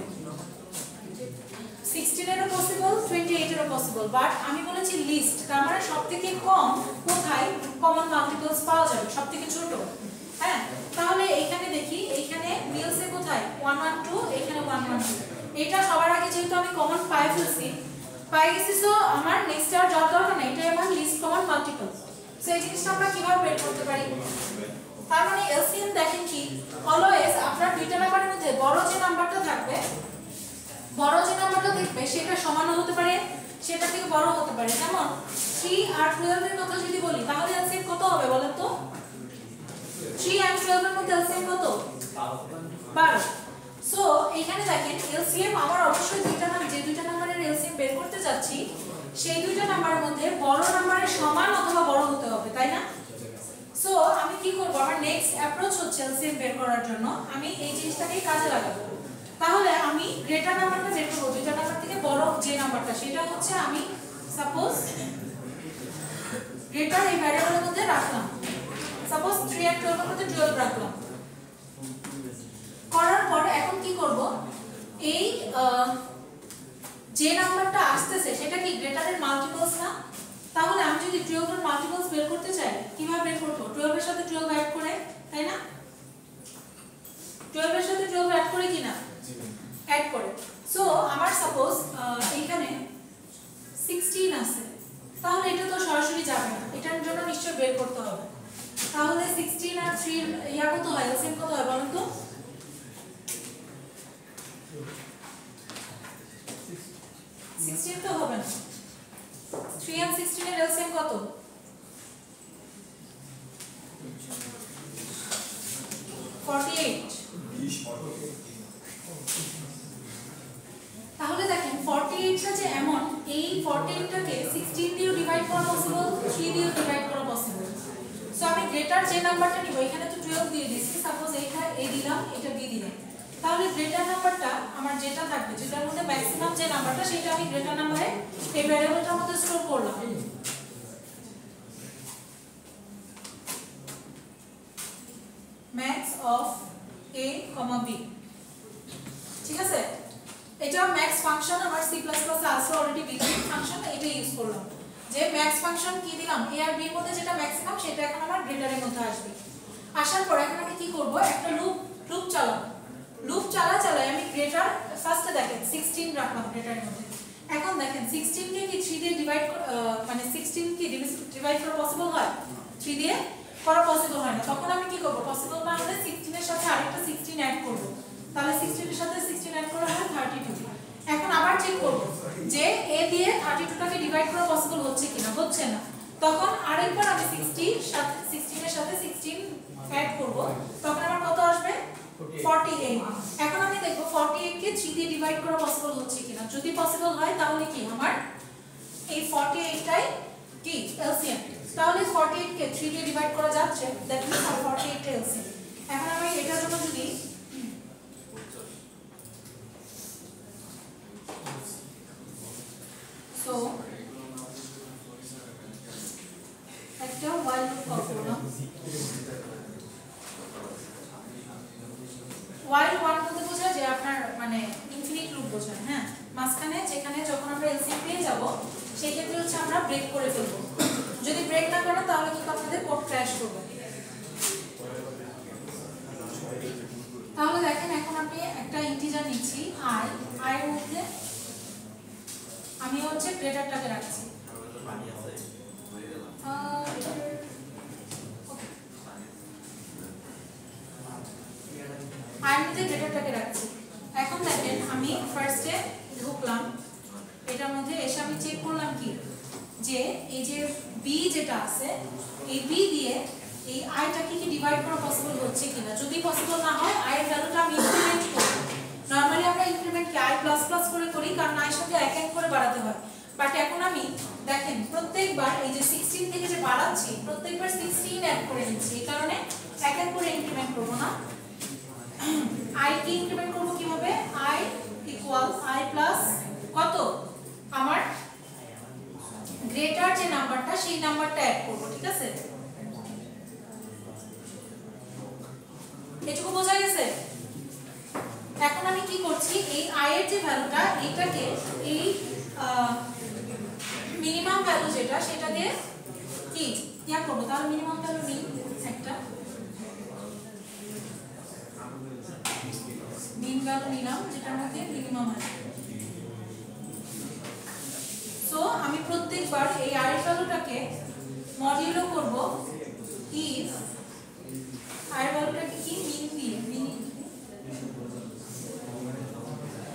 16 এরও পসিবল, 28 এরও পসিবল, বাট আমি বলেছি লিস্ট, তার মানে সবথেকে কম কোথায় কমন মাল্টিপলস পাওয়া যাবে, সবথেকে ছোট। হ্যাঁ, তাহলে এখানে দেখি, এখানে মিলসে কোথায় 112, এখানে 112। এটা সবার আগে যেহেতু আমি কমন পাই গেছি, সো আমার নেক্সট আর যাওয়ার দরকার নেই, এটাই আমার লিস্ট কমন মাল্টিপল। সো এই জিনিসটা আমরা কিভাবে বের করতে পারি? তার মানে এলসিএম দেখেন কি, অলওয়েজ আপনার দুইটা নাম্বারের মধ্যে বড় যে নাম্বারটা থাকবে, বড় যে নাম্বারটা দেখবে সেটা সমানও হতে পারে, সেটা থেকে বড় হতে পারে। যেমন 3 আর 12 এর কথা যদি বলি, তাহলে এলসিএম কত হবে বলেন তো? 3 আর 12 এর মধ্যে এলসিএম কত? 12। সো এখানে দেখেন এলসিএম আমার অবশ্যই দুইটা নাম্বার, যে দুইটা নাম্বারের এলসিএম বের করতে যাচ্ছি সেই দুইটা নাম্বারের মধ্যে বড় নাম্বারের সমান অথবা বড় হতে হবে, তাই না? সো আমি কি করব, আমার নেক্সট অ্যাপ্রোচ হচ্ছে এলসিএম বের করার জন্য আমি এই জিনিসটাকে কাজে লাগাবো। তাহলে আমি গ্রেটার নাম্বারটা বের করব, দুইটা নাম্বার থেকে বড় যে নাম্বারটা, সেটা হচ্ছে আমি সাপোজ গ্রেটার এই ভ্যারিয়েবলের মধ্যে রাখলাম, সাপোজ 3 আর 12 এর মধ্যে 12 রাখলাম। করার পর এখন কি করব, এই যে নাম্বারটা আসতেছে সেটা কি গ্রেটারের মাল্টিপলস না? তাহলে আমি যদি 12 এর মাল্টিপলস বের করতে চাই, কিভাবে বের করব? 12 এর সাথে 12 অ্যাড করে, তাই না? 12 এর সাথে 12 অ্যাড করে কিনা? অ্যাড করে। সো আমার সাপোজ এখানে 16 আছে, তাহলে এটা তো সরাসরি যাবে না, এটার জন্য নিশ্চয় বের করতে হবে। তাহলে 16 আর 3 ইয়া কত হয়, এলসিএম কত হয় বলেন তো? 16 তো হবে না, 3 আর 16 এর এলসিএম কত? 48। তাহলে দেখেন 48টা যে এমন, এই 48টাকে 16 দিয়ে ডিভাইড করা পসিবল, 3 দিয়ে ডিভাইড করা পসিবল। সো আমি গ্রেটার যে নাম্বারটা নিব, এখানে তো 12 দিয়ে দিয়েছি, সাপোজ এইটা এ দিলাম, এটা বি দিলাম, তাহলে গ্রেটার নাম্বারটা আমার যেটা থাকবে, যেটার মধ্যে ম্যাক্সিমাম যে নাম্বারটা, সেটা আমি গ্রেটার নাম্বারে এই ভ্যারিয়েবলটার মধ্যে স্টোর করলাম। ম্যাক্স অফ a, b, ঠিক আছে? এটা ম্যাক্স ফাংশন আমার C++ এ আছে অলরেডি, বিটুইন ফাংশন, এটা ইউজ করলাম। যে ম্যাক্স ফাংশন কি দিলাম, a আর b এর মধ্যে যেটা ম্যাক্সিমাম সেটা এখন আমার গ্রেটারের মধ্যে আসবে। আসার পর এখন আমি কি করব, একটা লুপ চালাবো। লুপ চালাই আমি গ্রেটার, ফার্স্টে দেখেন 16 রাখলাম গ্রেটারের মধ্যে। এখন দেখেন 16 কে কি 3 দিয়ে ডিভাইড, মানে 16 কি ডিভাইড করা পসিবল হয়? 3 দিয়ে করা পসিবল হয় না। তখন আমি কি করব, পসিবল না হলে 16 এর সাথে আরেকটা 16 অ্যাড করব, তাহলে 16 এর সাথে 16 অ্যাড করা হয় 32। এখন আবার চেক করব যে a দিয়ে 32টাকে ডিভাইড করা পসিবল হচ্ছে কিনা, হচ্ছে না। তখন আরেকবার আমি 16 এর সাথে 16 অ্যাড করব, তখন আমার কত আসবে? 48। এখন আমি দেখব 48 কে 3 দিয়ে ডিভাইড করা পসিবল হচ্ছে কিনা। যদি পসিবল হয় তাহলে কি আমার এই 48টাই কি এলসিএম। তাহলে 48 কে 3 দিয়ে ডিভাইড করা যাচ্ছে, দ্যাট মিন্স 48 এর এলসিএম। এখন আমি এটার জন্য যদি সো একটা while লুপ কল করলাম। while one বলতে বোঝায় যে আপনার মানে ইনফিনিট লুপ বোঝায়। হ্যাঁ, মাঝখানে যেখানে যখন আমরা এলসিএম পেয়ে যাব সেই ক্ষেত্রে হচ্ছে আমরা ব্রেক করে ফেলব। যদি ব্রেক না করেন তাহলে কিন্তু আপনাদের কোড ক্র্যাশ করবে। তাহলে দেখেন এখন আপনি একটা ইন্টিজার নিচ্ছি i, এর মধ্যে আমি হচ্ছে গ্রেটারটাকে রাখছি। আর মধ্যে গ্রেটারটাকে রাখছি। এখন দেখেন আমি ফার্স্টে ঢুকলাম, এটার মধ্যে এসে আমি চেক করলাম কি যে এই যে বি যেটা আছে এই বি দিয়ে এই আইটাকে কি ডিভাইড করা পসিবল হচ্ছে কিনা। যদি পসিবল না হয় আই এর ভ্যালুটা আমি ইনক্রিমেন্ট করব। নরমালি আমরা ইনক্রিমেন্ট কি আই প্লাস প্লাস করে করি, কারণ আই সাথে এক এক করে বাড়াতে হয়। বাট এখন আমি দেখেন প্রত্যেকবার এই যে 16 থেকে যে বাড়াচ্ছি প্রত্যেকবার 16 অ্যাড করে নিচ্ছি, এই কারণে এক এক করে ইনক্রিমেন্ট করব না। আই কি ইনক্রিমেন্ট করব কিভাবে, আই ইকুয়াল আই প্লাস কত আমার গ্রেটার যে নাম্বারটা সেই নাম্বারটা অ্যাড করব, ঠিক আছে? এটুকু বোঝা গেছে? এখন আমি কি করছি, এই আই এর যে ভ্যালুটা এইটাকে এই মিনিমাম ভ্যালু যেটা সেটা দিয়ে কি ইয়া করব। তাহলে মিনিমাম ভ্যালু নিই একটা, মিন ভ্যালু নিলাম যেটার মধ্যে মিনিমাম আছে। সো আমি প্রত্যেকবার এই আই এর ভ্যালুটাকে মডিউলো করব ইফ আই এর ভ্যালুটাকে কি মিন দিয়ে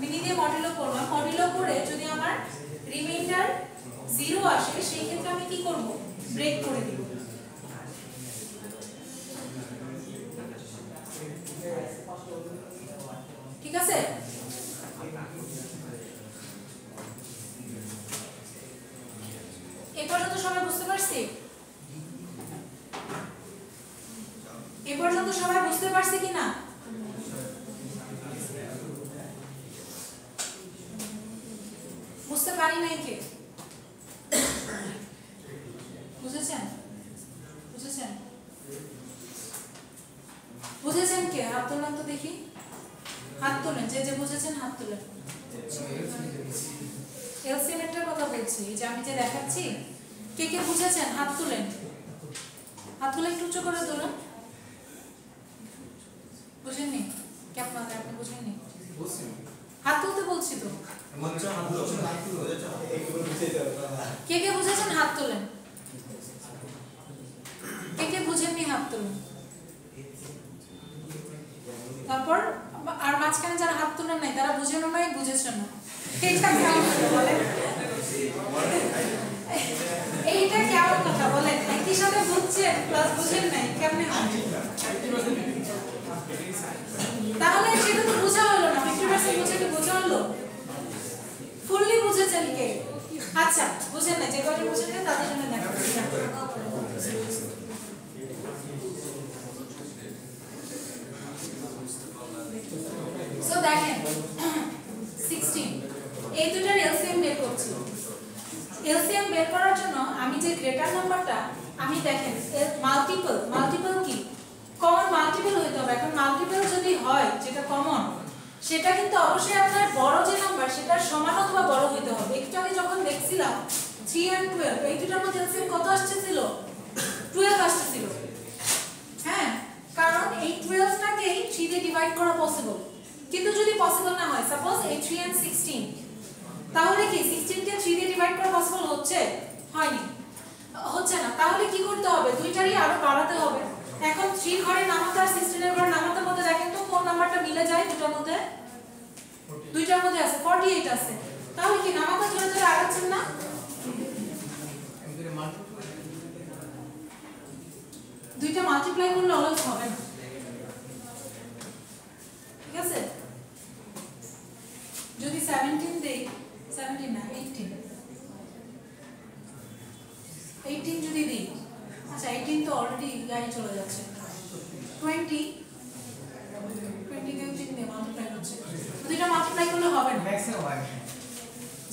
মিনি দিয়ে মডিউলো করলাম। মডিউলো করে যদি আমার রিমাইন্ডার 0 আসে সেই ক্ষেত্রে আমি কি করব, ব্রেক করে দিব। ঠিক আছে? এ পর্যন্ত সবাই বুঝতে পারছি? এ পর্যন্ত সবাই বুঝতে পারছি কিনা? বুঝতে পারি নাই কে? বুঝেছেন? বুঝেছেন? বুঝেছেন কে? হাত তোলেন তো দেখি, হাত তোলেন যে যে বুঝেছেন হাত তোলেন। এলসিএম এর কথা বলছি, এই যে আমি যে দেখাচ্ছি কে কে বুঝেছেন হাত তোলেন। হাত তুলে একটু উঁচু করে তোলেন। বুঝেননি? কেমন আছে আপনি বুঝেননি? হাত তুলতে বলছি তো। কে কে বুঝেছেন হাত তোলেন। কে কে বুঝেননি হাত তোলেন। তারপর আর মাঝখানে যারা হাত তোলেন নাই তারা বুঝেনও নাই বুঝেছেন না। এইটা কেমন কথা বলেন? এইটা কেমন কথা বলেন? একই সাথে বুঝছেন প্লাস বুঝেন নাই, কেমনে হয়? তাহলে সেটা তো বোঝা হলো না। 50% বুঝে কি বোঝা হলো? ফুললি বুঝেছেন কে? আচ্ছা বুঝেন না, যে কয়টা বুঝেন না তাদের জন্য দেখাচ্ছি। সো দেখেন 16 এই দুটার এলসিএম বের করছি। এলসিএম বের করার জন্য আমি যে গ্রেটার নাম্বারটা আমি দেখেন মাল্টিপল কি কমন মাল্টিপল হইতে হবে। এখন মাল্টিপল যদি হয় যেটা কমন সেটা কিন্তু অবশ্যই আপনার বড় যে নাম্বার সেটার সমান অথবা বড় হইতে হবে। একটু আগে যখন দেখছিলাম 3 আর 12 এই দুটার মধ্যে এলসিএম কত আসছিল? 12 আসছিল। হ্যাঁ, কারণ এই 12টাকেই 3 দিয়ে ডিভাইড করা পসিবল। কিন্তু যদি পসিবল না হয়, সাপোজ এই 3 and 16, তাহলে কি 16 কে 3 দিয়ে ডিভাইড করা পসিবল হচ্ছে? হয়নি, হচ্ছে না। তাহলে কি করতে হবে? দুইটারই আরো বাড়াতে হবে। এখন 3 ঘরে নামাতে আর 16 এর ঘরে নামাতের মধ্যে দেখেন তো কোন নাম্বারটা মিলে যায় দুটার মধ্যে? দুইটার মধ্যে আছে 48 আছে। তাহলে কি নামাতে ধরে ধরে আগাচ্ছেন না? দুইটা মাল্টিপ্লাই করলে অলস হবে না, ঠিক আছে? যদি 17 দেই, 17 না 18 যদি দিই, আচ্ছা 18 তো অলরেডি গায়ে চলে যাচ্ছে। 20 দিয়ে 3 দিয়ে মাল্টিপ্লাই হচ্ছে, দুইটা মাল্টিপ্লাই করলে হবে না। ম্যাক্সিমাম হয়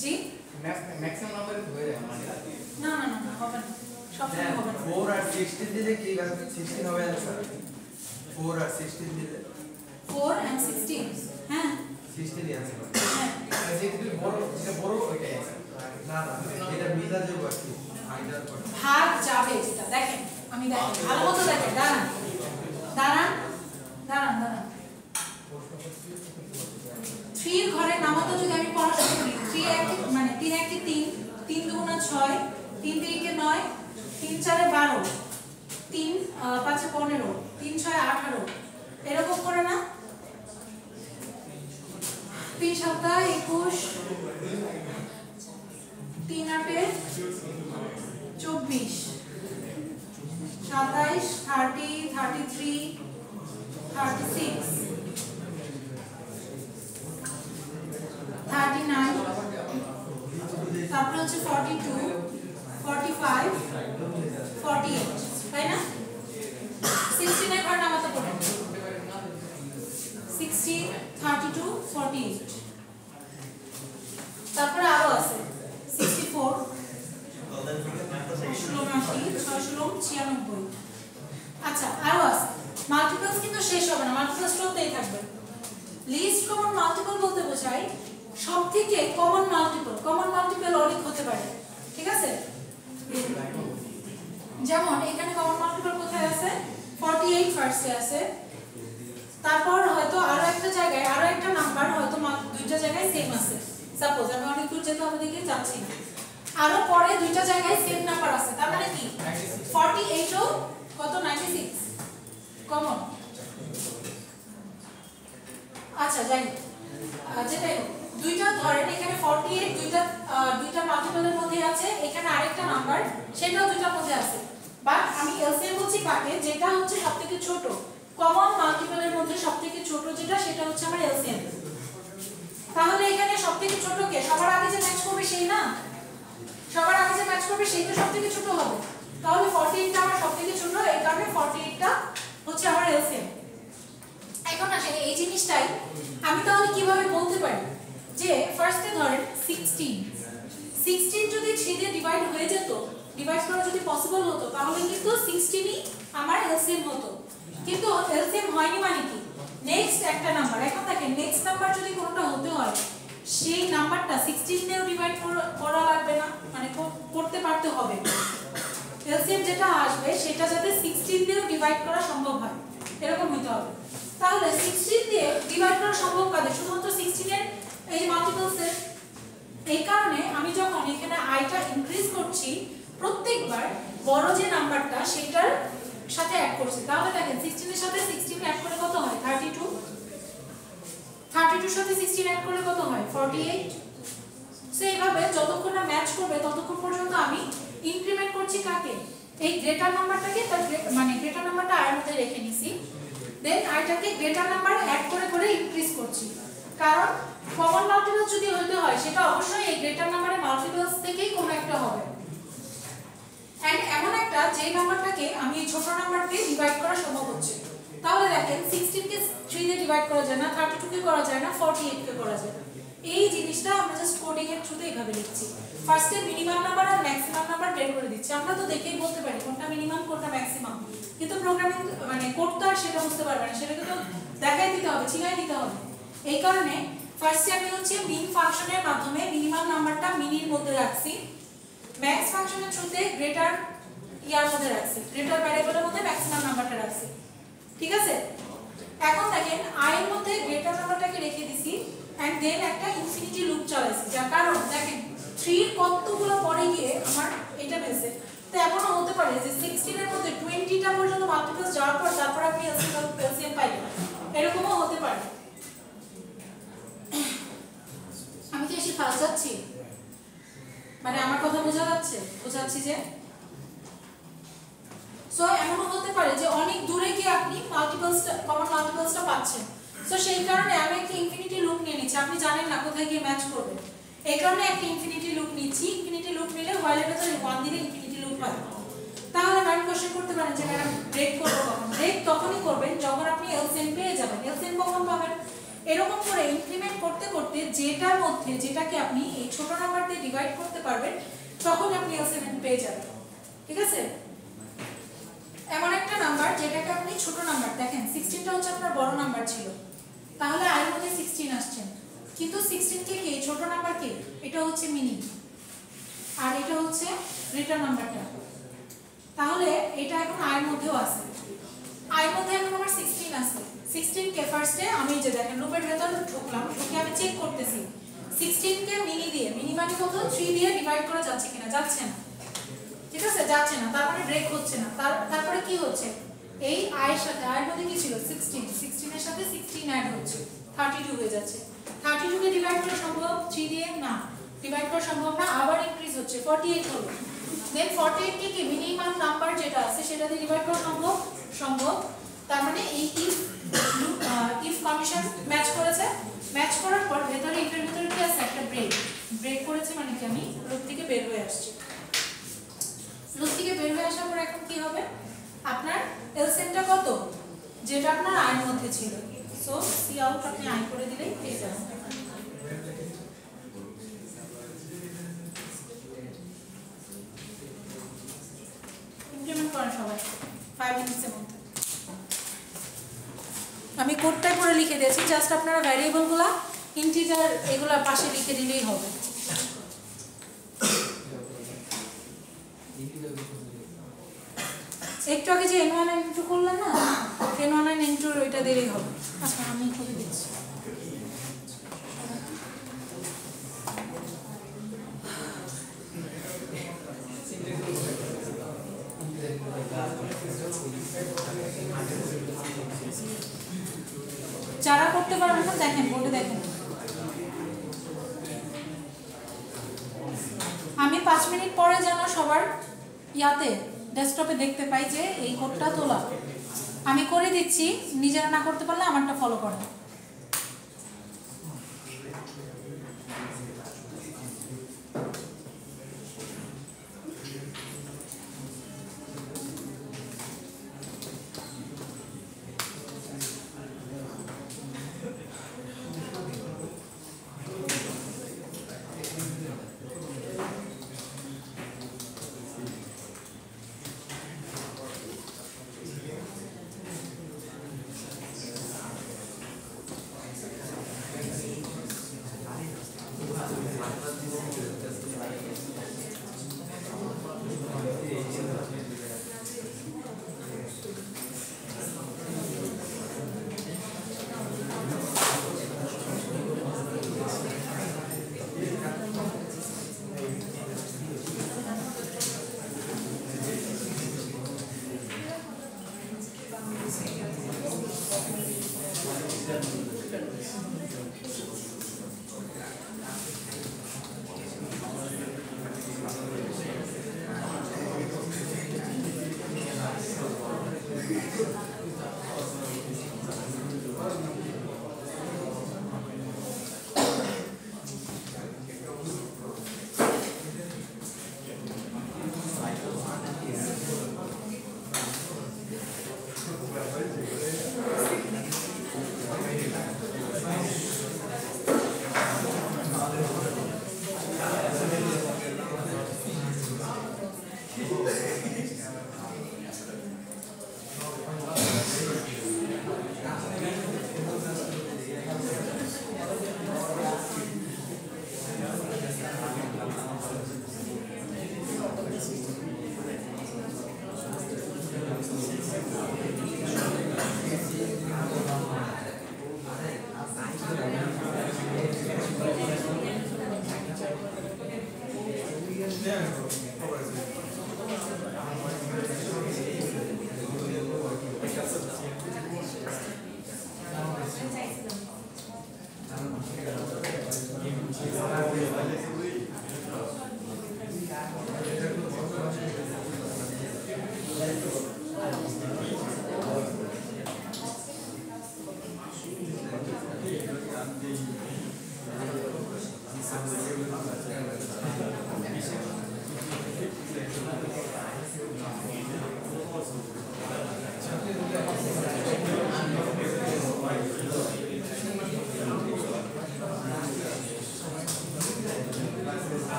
জি ম্যাক্সিমাম নম্বরে হয়ে যায় মানে না না না হবে না, সব সময় হবে না। 4 আর 16 দিলে কি 16 হবে आंसर 4 আর 16 দিলে 4 and 16 হ্যাঁ 16 ই आंसर হবে। হ্যাঁ যেটা বড় ওইটাই আছে। না না এটা মিলা যাবে আর কি আইদার পর ভাগ যাবে যেটা। দেখেন আমি দেখেন ভালো মতো দেখেন, দাঁড়ান দাঁড়ান দাঁড়ান দাঁড়ান। 3 এর ঘরে নামাতে যদি আমি পড়াশোনা করি 3 এক মানে 3 একে 3, 3 দুগুণা 6, 3 3 9, 3 4 12, 3 5 15, 3 6 18 এরকম করে না? 3 7 21, 3 8 24, 27 30 33 36 39 তারপরে হচ্ছে 42 45 48 তাই না? 16 এর ঘর নামাতে পড়ে 16 32 48 তারপরে আরো আছে 64 96 আচ্ছা আরো আছে মাল্টিপলস কিন্তু শেষ হবে না মাল্টিপলস চলতেই থাকবে লিস্ট কমন মাল্টিপল বলতে বোঝায় সবথেকে কমন মাল্টিপল অনেক হতে পারে ঠিক আছে যেমন এখানে কমন মাল্টিপল কোথায় আছে 48 ফার্স্টে আছে তারপর হয়তো আরো একটা জায়গায় আরো একটা নাম্বার হয়তো দুইটা জায়গায় সেম আছে সাপোজ আমি অনেক দূর যেতে হবে দেখে যাচ্ছি না আরো পরে দুইটা জায়গায় সেম নাম্বার আছে তার মানে কি 48 ও কত 96 কমন আচ্ছা যাই যেটাই দুইটা ধরেন এখানে 48 দুইটা মাল্টিপলের মধ্যে আছে এখানে আরেকটা নাম্বার সেটাও দুইটার মধ্যে আছে বাট আমি এলসিএম বলছি কাকে যেটা হচ্ছে সবথেকে ছোট কমন মাল্টিপলের মধ্যে সবথেকে ছোট যেটা সেটা হচ্ছে আমার এলসিএম তাহলে এখানে সবথেকে ছোট কে সবার আগে যে ম্যাচ করবে সেই না সবার আগে যে ম্যাচ করবে সেই তো সবথেকে ছোট হবে তাহলে 48 টা আমার সবথেকে ছোট এই কারণে 48 টা হচ্ছে আমার এলসিএম এখন আসেন এই জিনিসটাই আমি তাহলে কিভাবে বলতে পারি যে ফার্স্টে ধরেন 16 যদি 3 দিয়ে ডিভাইড হয়ে যেত ডিভাইড করা যদি পসিবল হতো তাহলে কিন্তু 16ই আমার এলসিএম হতো কিন্তু এলসিএম হয়নি মানে কি নেক্সট একটা নাম্বার এখন দেখেন নেক্সট নাম্বার যদি কোনটা হতে হয় সেই নাম্বারটা 16 দিয়েও ডিভাইড করা লাগবে না মানে করতে পারতে হবে এলসিএম যেটা আসবে সেটা যাতে 16 দিয়েও ডিভাইড করা সম্ভব হয় এরকম হতে হবে তাহলে 16 দিয়ে ডিভাইড করা সম্ভব কাদের শুধুমাত্র 16 এর এই যে মাল্টিপলসের এই কারণে আমি যখন এখানে আইটা ইনক্রিজ করছি প্রত্যেকবার বড় যে নাম্বারটা সেটার সাথে অ্যাড করছি তাহলে দেখেন 16 এর সাথে 16 অ্যাড করলে কত হয় 32 এর সাথে 16 অ্যাড করলে কত হয় 48 সো এইভাবে যতক্ষণ না ম্যাচ করবে ততক্ষণ পর্যন্ত আমি ইনক্রিমেন্ট করছি কাকে এই গ্রেটার নাম্বারটাকে তার মানে গ্রেটার নাম্বারটা আয়ের মধ্যে রেখে নিছি দেন আইটাকে গ্রেটার নাম্বার অ্যাড করে করে ইনক্রিজ করছি কারণ কমন মাল্টিপল যদি হতে হয় সেটা অবশ্যই এই গ্রেটার নাম্বারের মাল্টিপলস থেকেই কোনো একটা হবে এন্ড এমন একটা যে নাম্বারটাকে আমি এই ছোট নাম্বার দিয়ে ডিভাইড করা সম্ভব হচ্ছে তাহলে দেখেন 16 কে 3 দিয়ে ডিভাইড করা যায় না 32 কে করা যায় না 48 কে করা যায় এই জিনিসটা আমরা জাস্ট কোডিং এর থ্রুতে এইভাবে লিখছি ফার্স্টে মিনিমাম নাম্বার আর ম্যাক্সিমাম নাম্বার বের করে দিচ্ছি আমরা তো দেখেই বলতে পারি কোনটা মিনিমাম কোনটা ম্যাক্সিমাম কিন্তু প্রোগ্রামিং মানে কোড তো আর সেটা বুঝতে পারবে না সেটাকে তো দেখাই দিতে হবে চিনাই দিতে হবে এই কারণে ফার্স্টে আমি হচ্ছে মিন ফাংশনের মাধ্যমে মিনিমাম নাম্বারটা মিনির মধ্যে রাখছি ম্যাক্স ফাংশনের থ্রুতে গ্রেটার ইয়ার মধ্যে রাখছি গ্রেটার ভ্যারিয়েবলের মধ্যে ম্যাক্সিমাম নাম্বারটা রাখছি ঠিক আছে এখন দেখেন i এর মধ্যে গ্রেটার নাম্বারটাকে রেখে দিছি এন্ড দেন একটা ইনফিনিটি লুপ চালাইছি যার কারণ দেখেন 3 এর কতগুলো পরে গিয়ে আমার এটা মিলছে তো এমনও হতে পারে যে 16 এর মধ্যে 20 টা পর্যন্ত মাল্টিপলস যাওয়ার পর তারপর আপনি এলসিএম পাইবেন এরকমও হতে পারে আমি কি এসে ফাল যাচ্ছি মানে আমার কথা বোঝাচ্ছি যে সো এমনও হতে পারে যে অনেক দূরে গিয়ে আপনি কমন মাল্টিপলসটা পাচ্ছেন সো সেই কারণে আমি একটা ইনফিনিটি লুপ নিয়ে নিচ্ছি আপনি জানেন না কোথায় গিয়ে ম্যাচ করবে এই কারণে একটা ইনফিনিটি লুপ নিচ্ছি ইনফিনিটি লুপ নিলে হোয়াইলের ভেতরে 1 দিলে ইনফিনিটি লুপ হয় তাহলে ম্যাম কোশ্চেন করতে পারেন যে ম্যাডাম ব্রেক করব কখন ব্রেক তখনই করবেন যখন আপনি এলসিএম পেয়ে যাবেন এলসিএম কখন পাবেন এরকম করে ইনক্রিমেন্ট করতে করতে যেটার মধ্যে যেটাকে আপনি এই ছোট নাম্বার দিয়ে ডিভাইড করতে পারবেন তখন আপনি এলসিএম পেয়ে যাবেন ঠিক আছে এমন একটা নাম্বার যেটাকে আপনি ছোট নাম্বার দেখেন 16 টা হচ্ছে আপনার বড় নাম্বার ছিল তাহলে i এর মধ্যে 16 আসছে কিন্তু 16 কে কি ছোট নাম্বার কি এটা হচ্ছে মিনি আর এটা হচ্ছে গ্রেটার নাম্বারটা তাহলে এটা এখন i এর মধ্যেও আছে i এর মধ্যে এখন আমার 16 আছে 16 কে ফার্স্টে আমি যে দেখেন লুপের ভেতর ঢুকলাম ঢুকে আমি চেক করতেছি 16 কে মিনি দিয়ে মিনি মানে কত 3 দিয়ে ডিভাইড করা যাচ্ছে কিনা যাচ্ছে না ঠিক আছে, যাচ্ছে না, তার মানে ব্রেক হচ্ছে না। তারপরে কি হচ্ছে, এই আয়ের সাথে, আয়ের মধ্যে কি ছিল 16 এর সাথে 16 অ্যাড হচ্ছে, 32 হয়ে যাচ্ছে। 32 কে ডিভাইড করা সম্ভব 3 দিয়ে? না, ডিভাইড করা সম্ভব না, আবার ইনক্রিজ হচ্ছে, 48 হলো। দেন 48 কে কি মিনিমাম নাম্বার যেটা আছে সেটা দিয়ে ডিভাইড করা সম্ভব। তার মানে এই ইফ কন্ডিশন ম্যাচ করেছে, ম্যাচ করার পর ভেতরে ইফের ভিতরে কি আছে, একটা ব্রেক করেছে, মানে কি আমি লুপ থেকে বের হয়ে আসছি। লুপ থেকে বের হয়ে আসার পর এখন কি হবে, আপনার এলসিএমটা কত, যেটা আপনার আয়ের মধ্যে ছিল। সো সি আউট আপনি আই করে দিলেই পেয়ে যাবেন। ইমপ্লিমেন্ট করেন সবাই 5 মিনিটসের মধ্যে। আমি কোডটাই পরে লিখে দিয়েছি, জাস্ট আপনারা ভ্যারিয়েবলগুলো ইন্টিজার এগুলো পাশে লিখে দিলেই হবে। একটু আগে যে n1 n2 করলাম না, n1 n2 ওইটা দিলেই হবে। আচ্ছা আমি করে দিচ্ছি। যারা করতে পারবেন না দেখেন, বোর্ডে দেখেন। আমি 5 মিনিট পরে যেন সবার ইয়াতে ডেস্কটপে দেখতে পাই যে এই কোডটা তোলা। আমি করে দিচ্ছি, নিজেরা না করতে পারলে আমারটা ফলো করেন।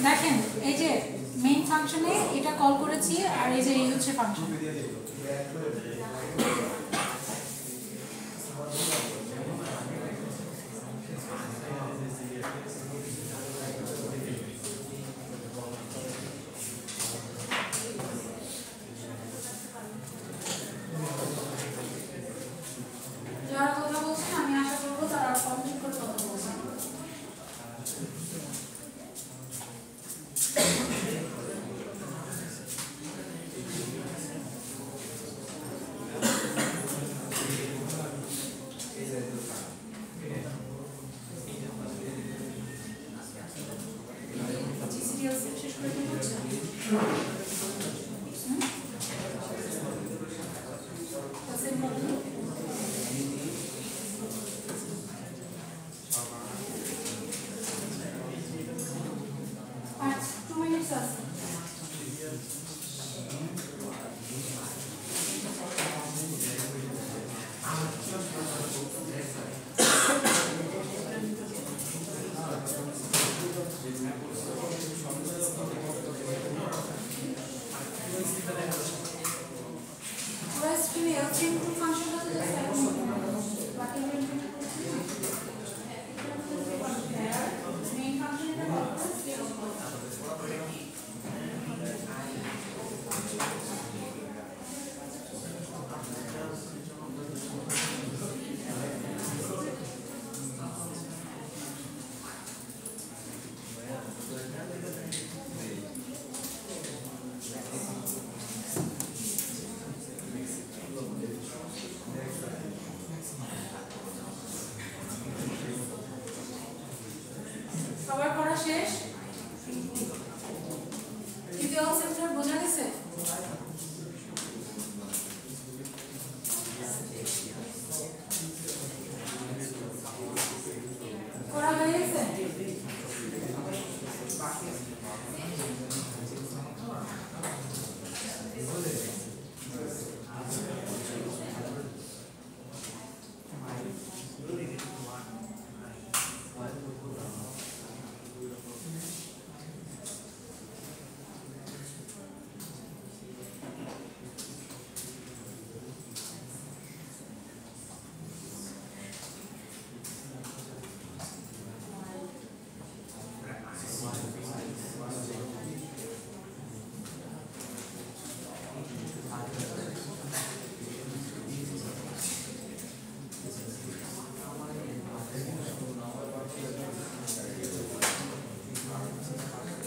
দেখেন এই যে মেইন ফাংশনে এটা কল করেছি, আর এই যে এই হচ্ছে ফাংশন। যারা কথা বলছেন আমি আশা করবো তারা কমপ্লিট করে কথা বলছেন। সিরিয়াল শেষ করে কি করছে আর 2 মিনিটস আছে সবার পড়া শেষ ভিজুয়াল সেন্টার বোঝা গেছে পড়া হয়ে গেছে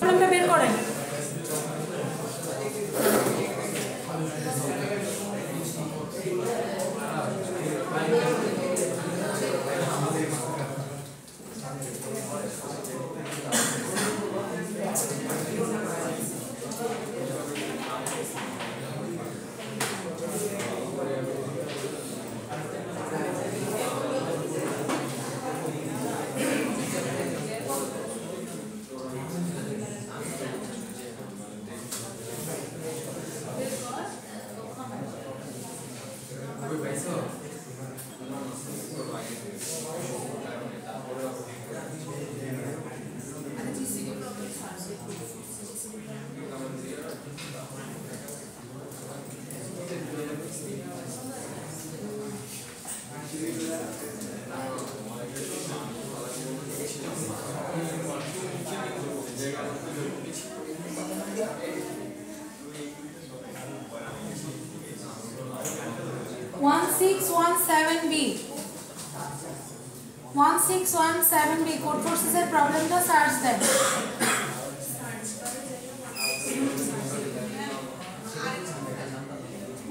প্রবলেমটা বের করেন B 1617B কোড ফোর্সেসের প্রবলেমটা সার্চ দেন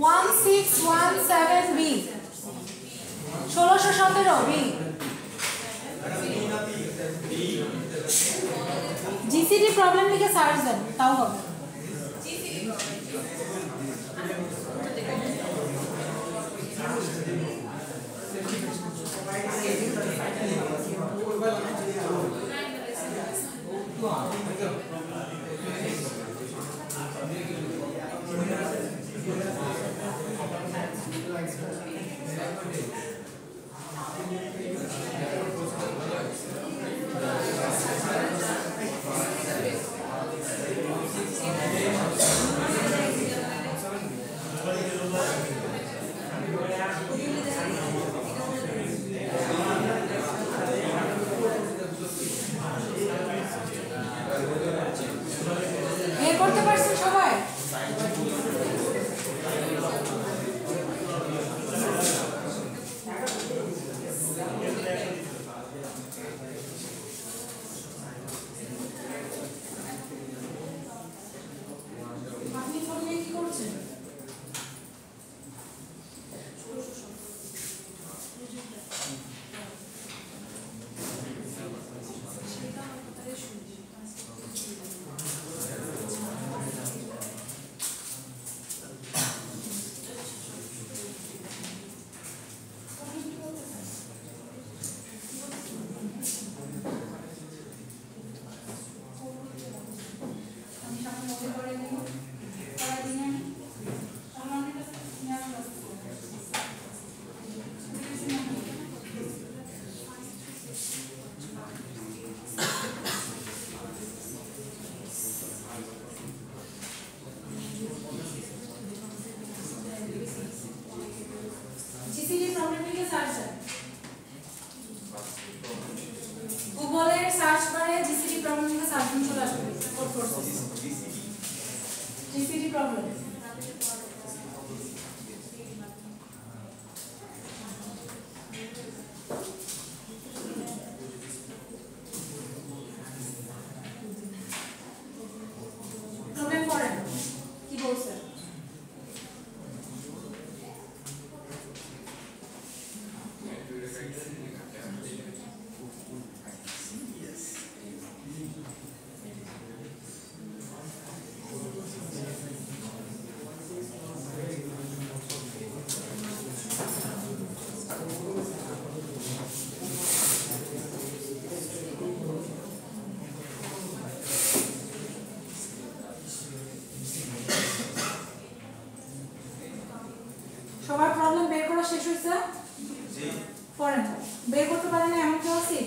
1617B 1617B GCD প্রবলেম লিখে সার্চ দেন তাও হবে করতে পারছেন সবাই আপনি ফোন নিয়ে কি করছেন সার্চ বারে জিসিডি প্রবলেম লিখে সার্চ করলে চলে আসবে code course GCD problem problem পড়েন কি বলছে সবার প্রবলেম বের করা শেষ হয়েছে জি পড়েন বের করতে পারেন না এমন কেউ আছে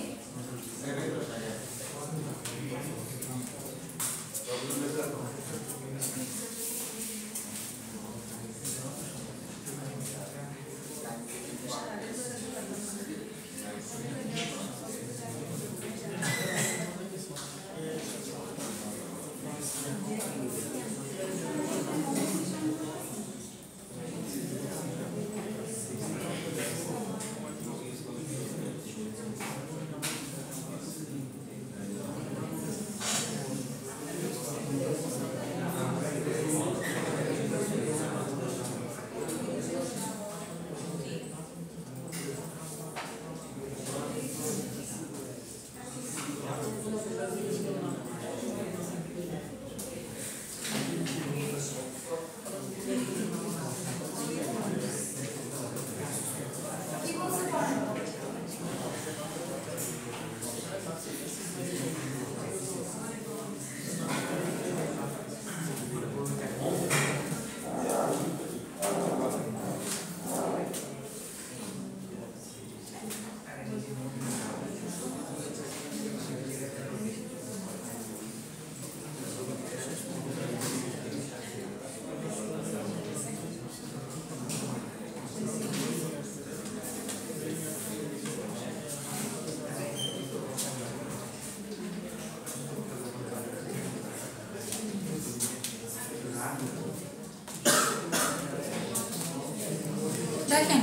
দেখেন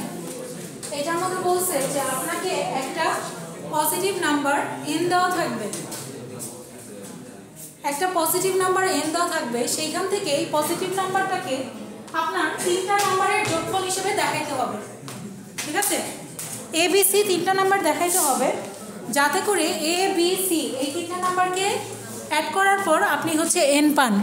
এটার মধ্যে বলছে যে আপনাকে একটা পজিটিভ নাম্বার n দেওয়া থাকবে একটা পজিটিভ নাম্বার n দেওয়া থাকবে সেইখান থেকে এই পজিটিভ নাম্বারটাকে আপনার তিনটা নাম্বারের যোগফল হিসেবে দেখাইতে হবে ঠিক আছে a b c তিনটা নাম্বার দেখাইতে হবে যাতে করে a b c এই তিনটা নাম্বারকে অ্যাড করার পর আপনি হচ্ছে n পান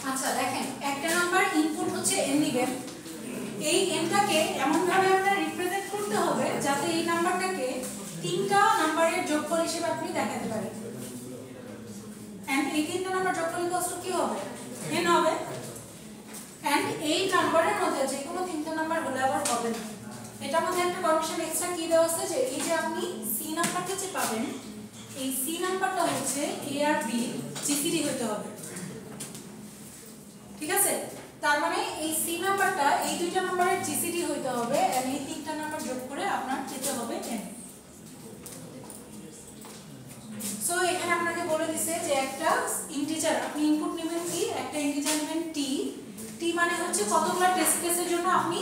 আচ্ছা দেখেন একটা নাম্বার ইনপুট হচ্ছে n নেবেন এই nটাকে এমন ভাবে আপনার রিপ্রেজেন্ট করতে হবে যাতে এই নাম্বারটাকে তিনটা নাম্বারের যোগফল হিসেবে আপনি দেখাতে পারেন এন্ড এই তিনটা নাম্বার যোগফল ইকুয়ালস টু কি হবে n হবে এন্ড এই নাম্বারের মধ্যে যে কোনো তিনটা নাম্বার হলে আবার হবে না এটার মধ্যে একটা কন্ডিশন এক্সট্রা কি দেওয়া আছে যে এই যে আপনি c নাম্বারটা যে পাবেন এই c নাম্বারটা হচ্ছে a আর b জিসিডি হতে হবে ঠিক আছে তার মানে এই c নাম্বারটা এই দুইটা নাম্বারের জিসিডি হইতে হবে এন্ড এই তিনটা নাম্বার যোগ করে আপনার পেতে হবে n সো এখানে আপনাকে বলে দিছে যে একটা ইন্টিজার আপনি ইনপুট নেবেন কি একটা ইন্টিজার নেবেন t t মানে হচ্ছে কতগুলো টেস্ট কেসের জন্য আপনি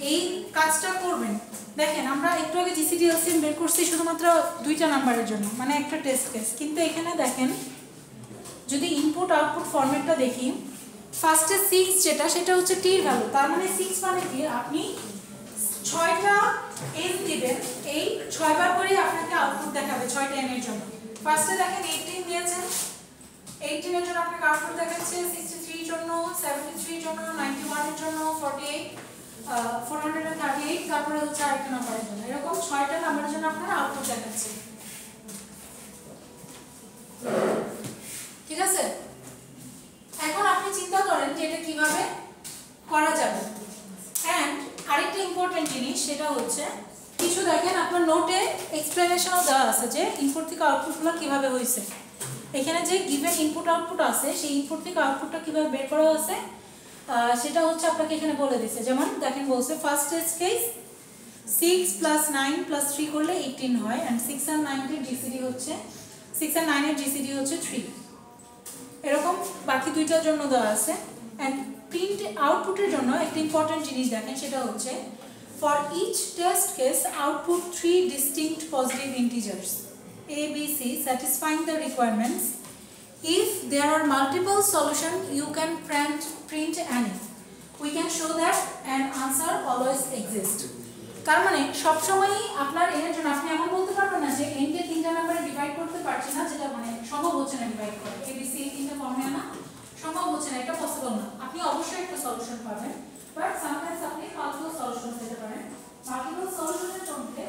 এই কাজটা করবেন দেখেন আমরা একটু আগে জিসিডি এলসিএম বের করছি শুধুমাত্র দুইটা নাম্বারের জন্য মানে একটা টেস্ট কেস কিন্তু এখানে দেখেন যদি ইনপুট আউটপুট ফরম্যাটটা দেখি ফার্স্টে 6 যেটা সেটা হচ্ছে টি এর ভ্যালু, তার মানে 6 মানে কি আপনি 6টা n দিবেন, এই 6 বার করে আপনাকে আউটপুট দেখাবে 6টা n এর জন্য। ফার্স্টে দেখেন 18 দিয়েছেন, 18 এর জন্য আপনাকে আউটপুট দেখাচ্ছে 63 এর জন্য, 73 এর জন্য, 91 এর জন্য, 48 438, তারপরে হচ্ছে আরেকটা নাম্বারের জন্য, এরকম 6টা নাম্বারের জন্য আপনারা আউটপুট দেখাচ্ছে। ঠিক আছে, এখন আপনি চিন্তা করেন যে এটা কিভাবে করা যাবে। এন্ড আরেকটা ইম্পর্টেন্ট জিনিস সেটা হচ্ছে কিছু দেখেন আপনার নোটে এক্সপ্লেনেশনও দেওয়া আছে যে ইনপুট থেকে আউটপুটগুলো কিভাবে হয়েছে। এখানে যে গিভেন ইনপুট আউটপুট আছে সেই ইনপুট থেকে আউটপুটটা কিভাবে বের করা হয়েছে সেটা হচ্ছে আপনাকে এখানে বলে দিচ্ছে। যেমন দেখেন বলছে ফার্স্ট কেস 6 + 9 + 3 করলে 18 হয়, এন্ড 6 আর 9 এর জিসিডি হচ্ছে 6 আর 9 এর জিসিডি হচ্ছে 3। এরকম বাকি দুইটার জন্য দেওয়া আছে। এন্ড প্রিন্ট আউটপুটের জন্য একটা ইম্পর্টেন্ট জিনিস দেখেন সেটা হচ্ছে for each test case output 3 distinct positive integers a b c satisfying the requirements. If there are multiple solutions you can print any. We can show that an answer always exists. তার মানে সব সময়ই আপনার এর জন্য আপনি এমন বলতে পারবেন না যে n কে তিনটা নম্বরে ডিভাইড করতে পারছি না, যেটা মানে সম্ভব হচ্ছে না ডিভাইড করা, a b c তিনটা ফর্মে আনা সম্ভব হচ্ছে না, এটা পসিবল না। আপনি অবশ্যই একটা সলিউশন পাবেন, বাট সামটাইমস আপনি মাল্টিপল সলিউশন পেতে পারেন। মাল্টিপল সলিউশনের মধ্যে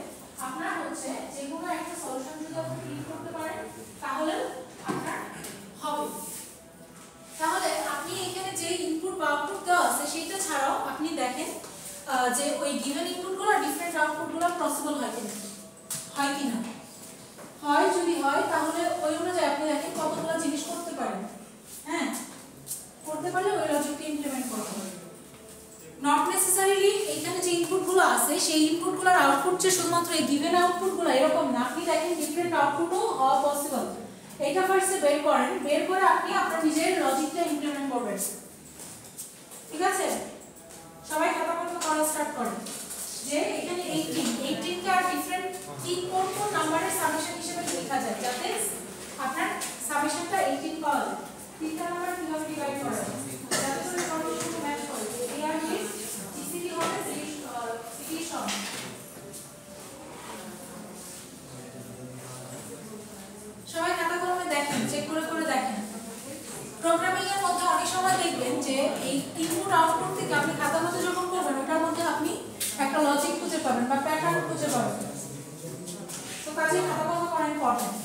আপনার হচ্ছে যে কোনো একটা সলিউশন যদি আপনি প্রিন্ট করতে পারেন তাহলে আপনার হবে। তাহলে আপনি এখানে যে ইনপুট বা আউটপুট দেওয়া আছে সেটা ছাড়াও আপনি দেখেন যে ওই গিভেন ইনপুটগুলো আর ডিফারেন্ট আউটপুটগুলো পসিবল হয় কিনা হয় যদি হয় তাহলে ওই অনুযায়ী আপনি দেখেন কতগুলো জিনিস করতে পারেন। হ্যাঁ, করতে পারলে ওই লজিকটা ইমপ্লিমেন্ট করতে হবে। নট নেসেসারিলি এখানে যে ইনপুটগুলো আছে সেই ইনপুটগুলোর আউটপুট যে শুধুমাত্র এই গিভেন আউটপুটগুলো এরকম না, আপনি দেখেন ডিফারেন্ট আউটপুটও হওয়া পসিবল। এইটা ফার্স্টে বের করেন, বের করে আপনি আপনার নিজের লজিকটা ইমপ্লিমেন্ট করবেন। ঠিক আছে, সবাই খাতা পত্র করা স্টার্ট করেন যে এখানে 18 কে আর ডিফারেন্ট তিন কোন নাম্বারের সামেশন হিসেবে লেখা যায় যাতে আপনার সামেশনটা 18 পাওয়া যায়। তিনটা নাম্বার কিভাবে ডিভাইড করা যায় যাতে করে কন্ডিশনটা ম্যাচ করে, এ আর বি জিসিডি হবে সিডি সম। সবাই খাতা কলমে দেখেন, চেক করে করে দেখেন। প্রোগ্রামিং এর মধ্যে অনেক সময় দেখবেন যে এই ইনপুট আউটপুট থেকে আপনি খাতার মধ্যে যখন করবেন ওটার মধ্যে আপনি একটা লজিক খুঁজে পাবেন বা প্যাটার্ন খুঁজে পাবেন। তো কাজে খাতা কলমে করা ইম্পর্টেন্ট।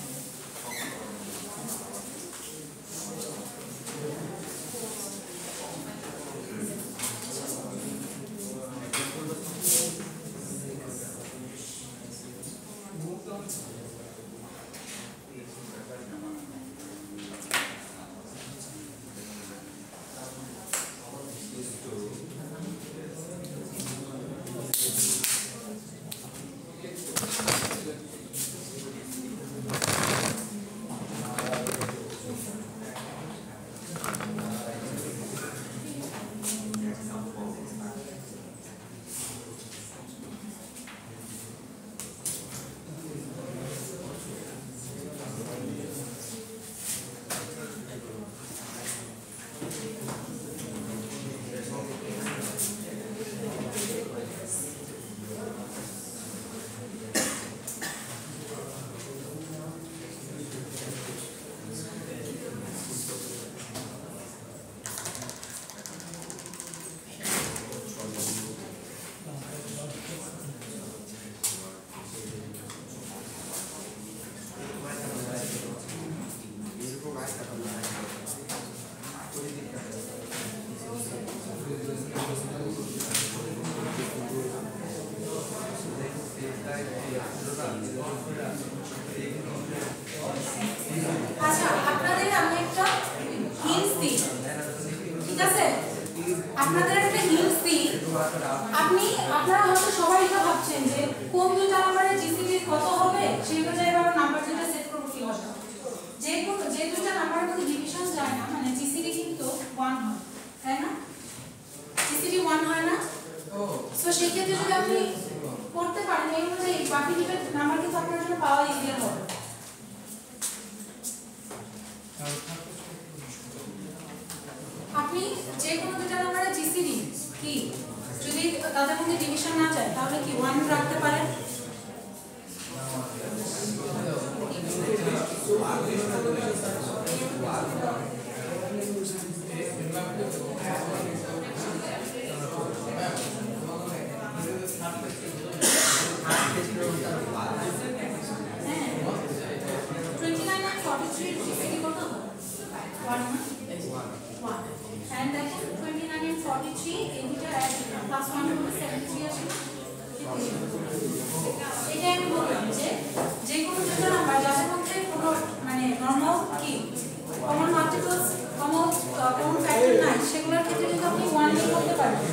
আচ্ছা, আপনাদের আমি একটা হিন্টস দিই। ঠিক আছে, আপনাদের একটা হিন্টস দিই। আপনারা হয়তো সবাই এটা ভাবছেন যে কোন দুইটা নাম্বারের জিসিডি কত হবে সেই অনুযায়ী আমরা নাম্বার দুটো সেট করব কিভাবে। যে দুইটা নাম্বারের মধ্যে ডিভিশন যায় না মানে জিসিডি কিন্তু 1 হয়, তাই না? জিসিডি 1 হয় না? সো সেই ক্ষেত্রে যদি আপনি করতে পারেন এই অনুযায়ী বাকি দুটো নাম্বার কিন্তু আপনার জন্য পাওয়া ইজিয়ার হবে। আপনি তাদের মধ্যে ডিভিশন না যায় তাহলে কি 1 রাখতে পারেন। And then 29 and 43 in which add plus 1 হবে 73 আসে। এটা আমি বললাম যে কোনো দুটো নাম্বার যাদের মধ্যে কোনো মানে নরমাল কি কমন মাল্টিপলস কমন ফ্যাক্টর নাই সেগুলোর ক্ষেত্রে কিন্তু আপনি 1 দিয়ে করতে পারবেন।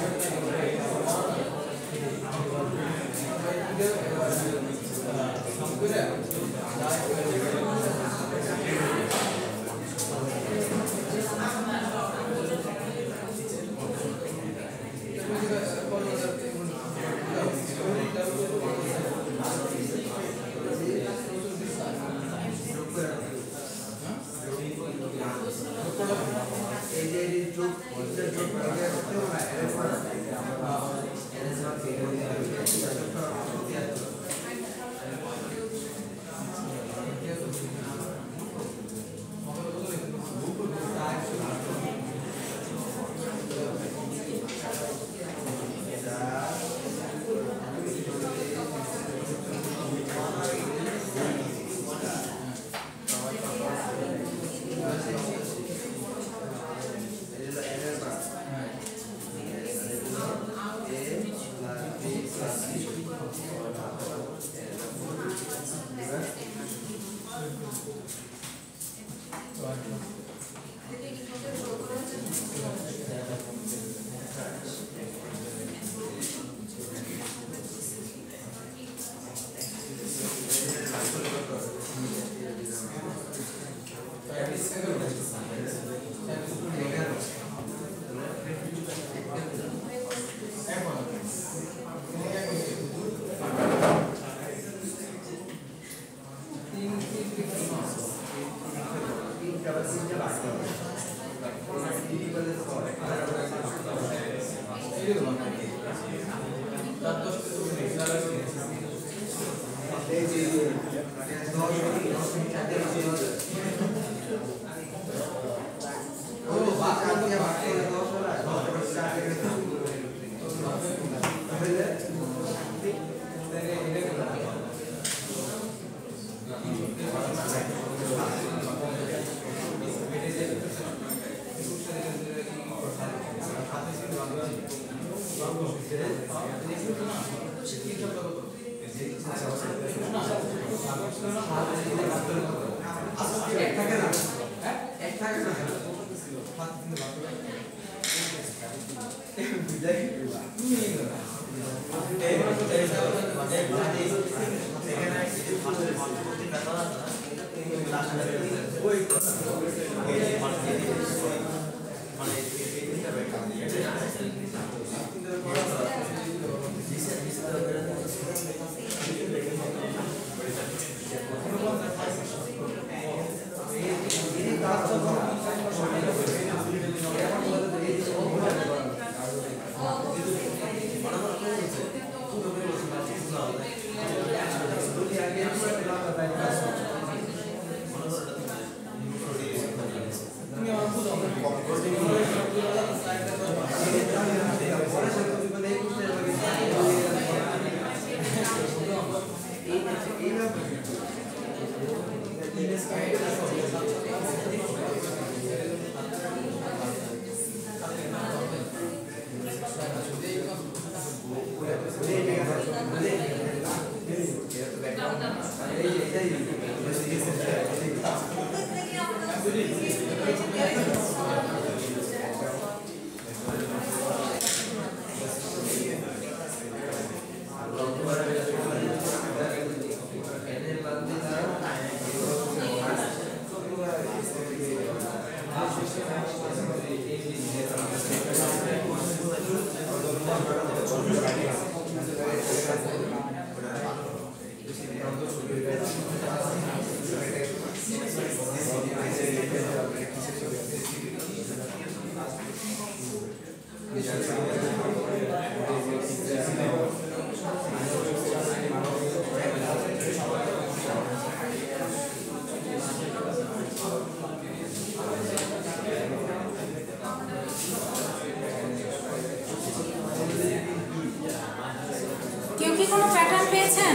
কি কোনো প্যাটার্ন পেয়েছেন?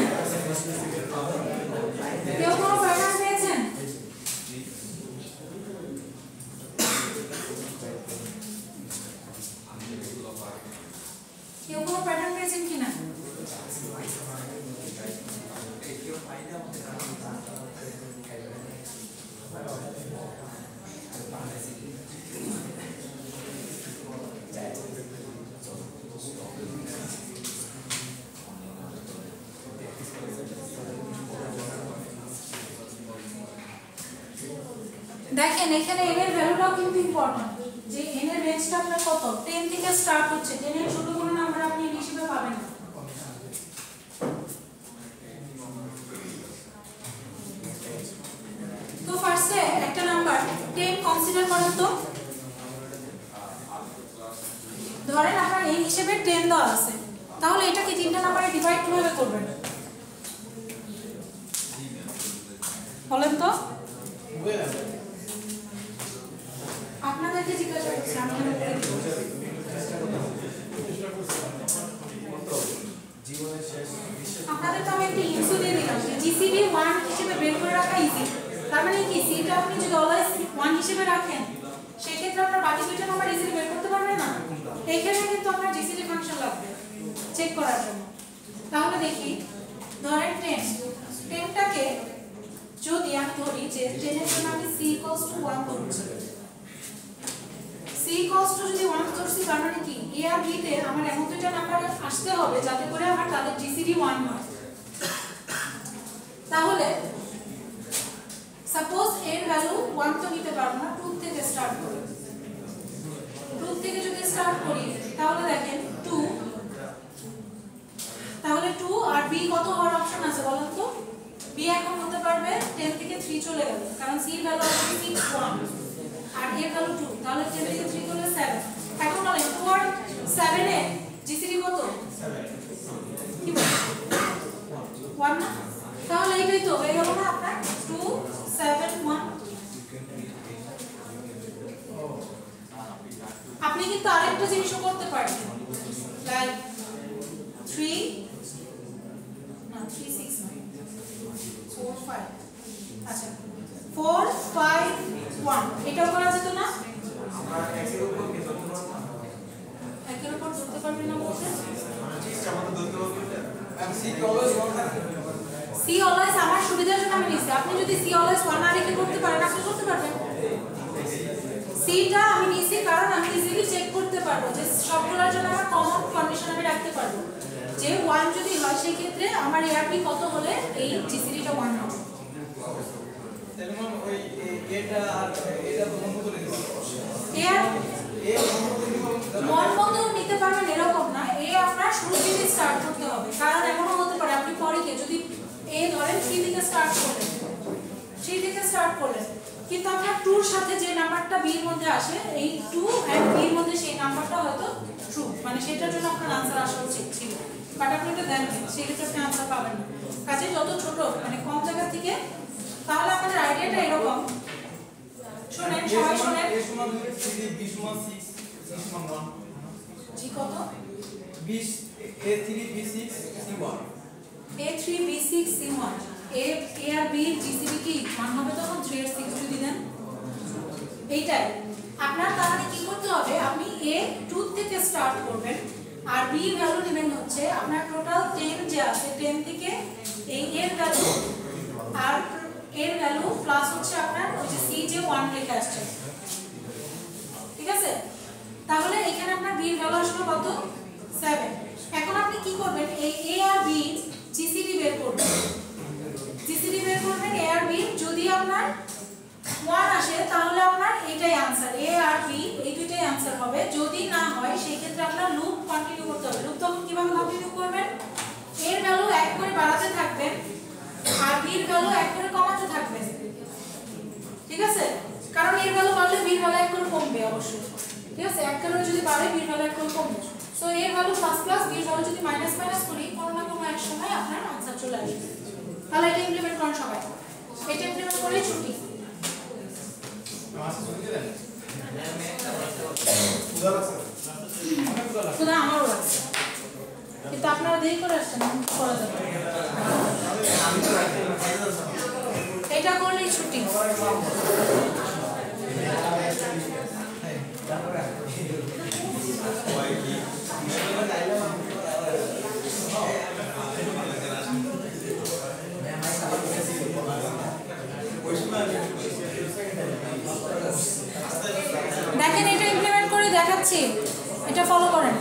কেউ কোনো প্যাটার্ন পেয়েছেন? কেউ কোনো প্যাটার্ন পেয়েছেন কিনা? দেখেন এখানে n এর ভ্যালুটাও কিন্তু ইম্পর্টেন্ট, যে n এর রেঞ্জটা আপনার কত, 10 থেকে স্টার্ট হচ্ছে। 10 এর ছোট কোনো নাম্বার আপনি n হিসেবে পাবেন না। তো ফার্স্টে একটা নাম্বার 10 কনসিডার করেন তো। ধরেন আপনার n হিসেবে 10 দেওয়া আছে, তাহলে এটাকে তিনটা নাম্বারে ডিভাইড কিভাবে করবেন বলেন তো? আপনাদেরকে জিজ্ঞাসা করছি, আমি আপনাদের তো আমি একটা ইনফো দিয়ে দিলাম যে জিসিডি 1 হিসেবে বের করে রাখা ইজি। তার মানে কি সিটা আপনি যদি অলওয়েজ 1 হিসেবে রাখেন সেই ক্ষেত্রে আপনার বাকি দুটো নাম্বার ইজিলি বের করতে পারবেন না। এইখানে কিন্তু আপনার জিসিডি ফাংশন লাগবে চেক করার জন্য। তাহলে দেখি ধরেন 10 টাকে যদি আমি ধরি যে 10 এর জন্য আমি c 1 ধরছি, c যদি 1 ধরছি, তার মানে কি a আর b তে আমার এমন দুটো নাম্বার আসতে হবে যাতে করে আমার তাদের জিসিডি 1 হয়। তাহলে সাপোজ এর ভ্যালু 1 তো নিতে পারবো না, 2 থেকে স্টার্ট করি। 2 থেকে যদি স্টার্ট করি তাহলে দেখেন 2, তাহলে 2 আর b কত হওয়ার অপশন আছে বলেন তো? b এখন হতে পারবে 10 থেকে 3 চলে গেল, কারণ c এর ভ্যালু আছে 1 আর a এর ভ্যালু 2, তাহলে 10 থেকে 3 চলে 7। এখন বলেন 2 আর 7 এ জিসিডি কত? 7 কি বলেন 1 না? তাহলে এইটাই তো হয়ে গেল না আপনার 2 7 1। আপনি কিন্তু আরেকটা জিনিসও করতে পারেন, লাইক 3 6 4 5, আচ্ছা 4 5 1, এটাও করা যেত না? আমরা একের উপর ধরতে পারবেন না বলতে? সি অলওয়েজ আমার সুবিধার জন্য আমি নিচ্ছি। আপনি যদি সি অলওয়েজ 1 আর রেখে করতে পারেন আপনি করতে পারবেন। সিটা আমি নিচ্ছি কারণ আমি ইজিলি চেক করতে পারবো যে সবগুলোর জন্য আমার কমন কন্ডিশন আমি রাখতে পারবো যে 1 যদি হয় সেই ক্ষেত্রে আমার এআরপি কত হলে এই জিসিডিটা 1 হবে। তাহলে ম্যাম ওই এটা আর এটা তো বন্ধ করে দিতে হবে। মন মতো নিতে পারবেন এরকম না, এ আপনার শুরু থেকে স্টার্ট করতে হবে। কারণ এমনও হতে পারে আপনি পরে গিয়ে যদি এ ধরেন 3 থেকে স্টার্ট করলেন কিন্তু আপনার 2 এর সাথে যে নাম্বারটা বি এর মধ্যে আসে এই 2 এন্ড বি এর মধ্যে সেই নাম্বারটা হয়তো ট্রু, মানে সেটার জন্য আপনার आंसर আসা উচিত ছিল, বাট আপনি এটা দেন সেই ক্ষেত্রে আপনি आंसर পাবেন না। কাজে যত ছোট মানে কম জায়গা থেকে, তাহলে আমাদের আইডিয়াটা এরকম। শুনেন সবাই শুনেন, a সমান 3 b সমান 6 c সমান 1 জি কত 20 a3 b6 c1 a3 b6 c1, a R b GCD কি 1 হবে তখন 3 আর 6 যদি দেন এইটাই আপনার। তার মানে কি করতে হবে, আপনি a 2 থেকে স্টার্ট করবেন আর b ভ্যালু নেবেন হচ্ছে আপনার টোটাল 10 যে আছে 10 থেকে এই এর ভ্যালু আর এর ভ্যালু প্লাস হচ্ছে আপনার ওই যে c যে 1 রেখে আসছে, ঠিক আছে? তাহলে এখানে আপনার b এর ভ্যালু আসলো কত 7। এখন আপনি কি করবেন, এই a আর b জিসিডি বের করবেন। জিসিডি বের করবেন a আর b, যদি আপনার 1 আসে তাহলে আপনার এটাই आंसर, a আর b এই দুটোই आंसर হবে। যদি না হয় সেই ক্ষেত্রে আপনার লুপ কন্টিনিউ করতে হবে। লুপ তখন কিভাবে কন্টিনিউ করবেন, a এর ভ্যালু 1 করে বাড়াতে থাকবেন আর b এর ভ্যালু 1 করে কমাতে থাকবেন, ঠিক আছে? কারণ a এর ভ্যালু বাড়লে b এর ভ্যালু 1 করে কমবে অবশ্যই, ঠিক আছে? 1 করে যদি বাড়ে b এর ভ্যালু 1 করে কমবে। সো a এর ভ্যালু প্লাস প্লাস b এর ভ্যালু যদি মাইনাস মাইনাস করি কোনো না কোনো এক সময় আপনার आंसर চলে আসবে। তাহলে এটা ইমপ্লিমেন্ট করুন সবাই, এটা ইমপ্লিমেন্ট করে ছুটি। খুদা আমারও লাগছে। কিন্তু আপনারা দেরি করে আসছেন, আমি কি করা যাবে? এটা করলেই ছুটি। দেখেন এটা ইমপ্লিমেন্ট করে দেখাচ্ছি, এটা ফলো করেন।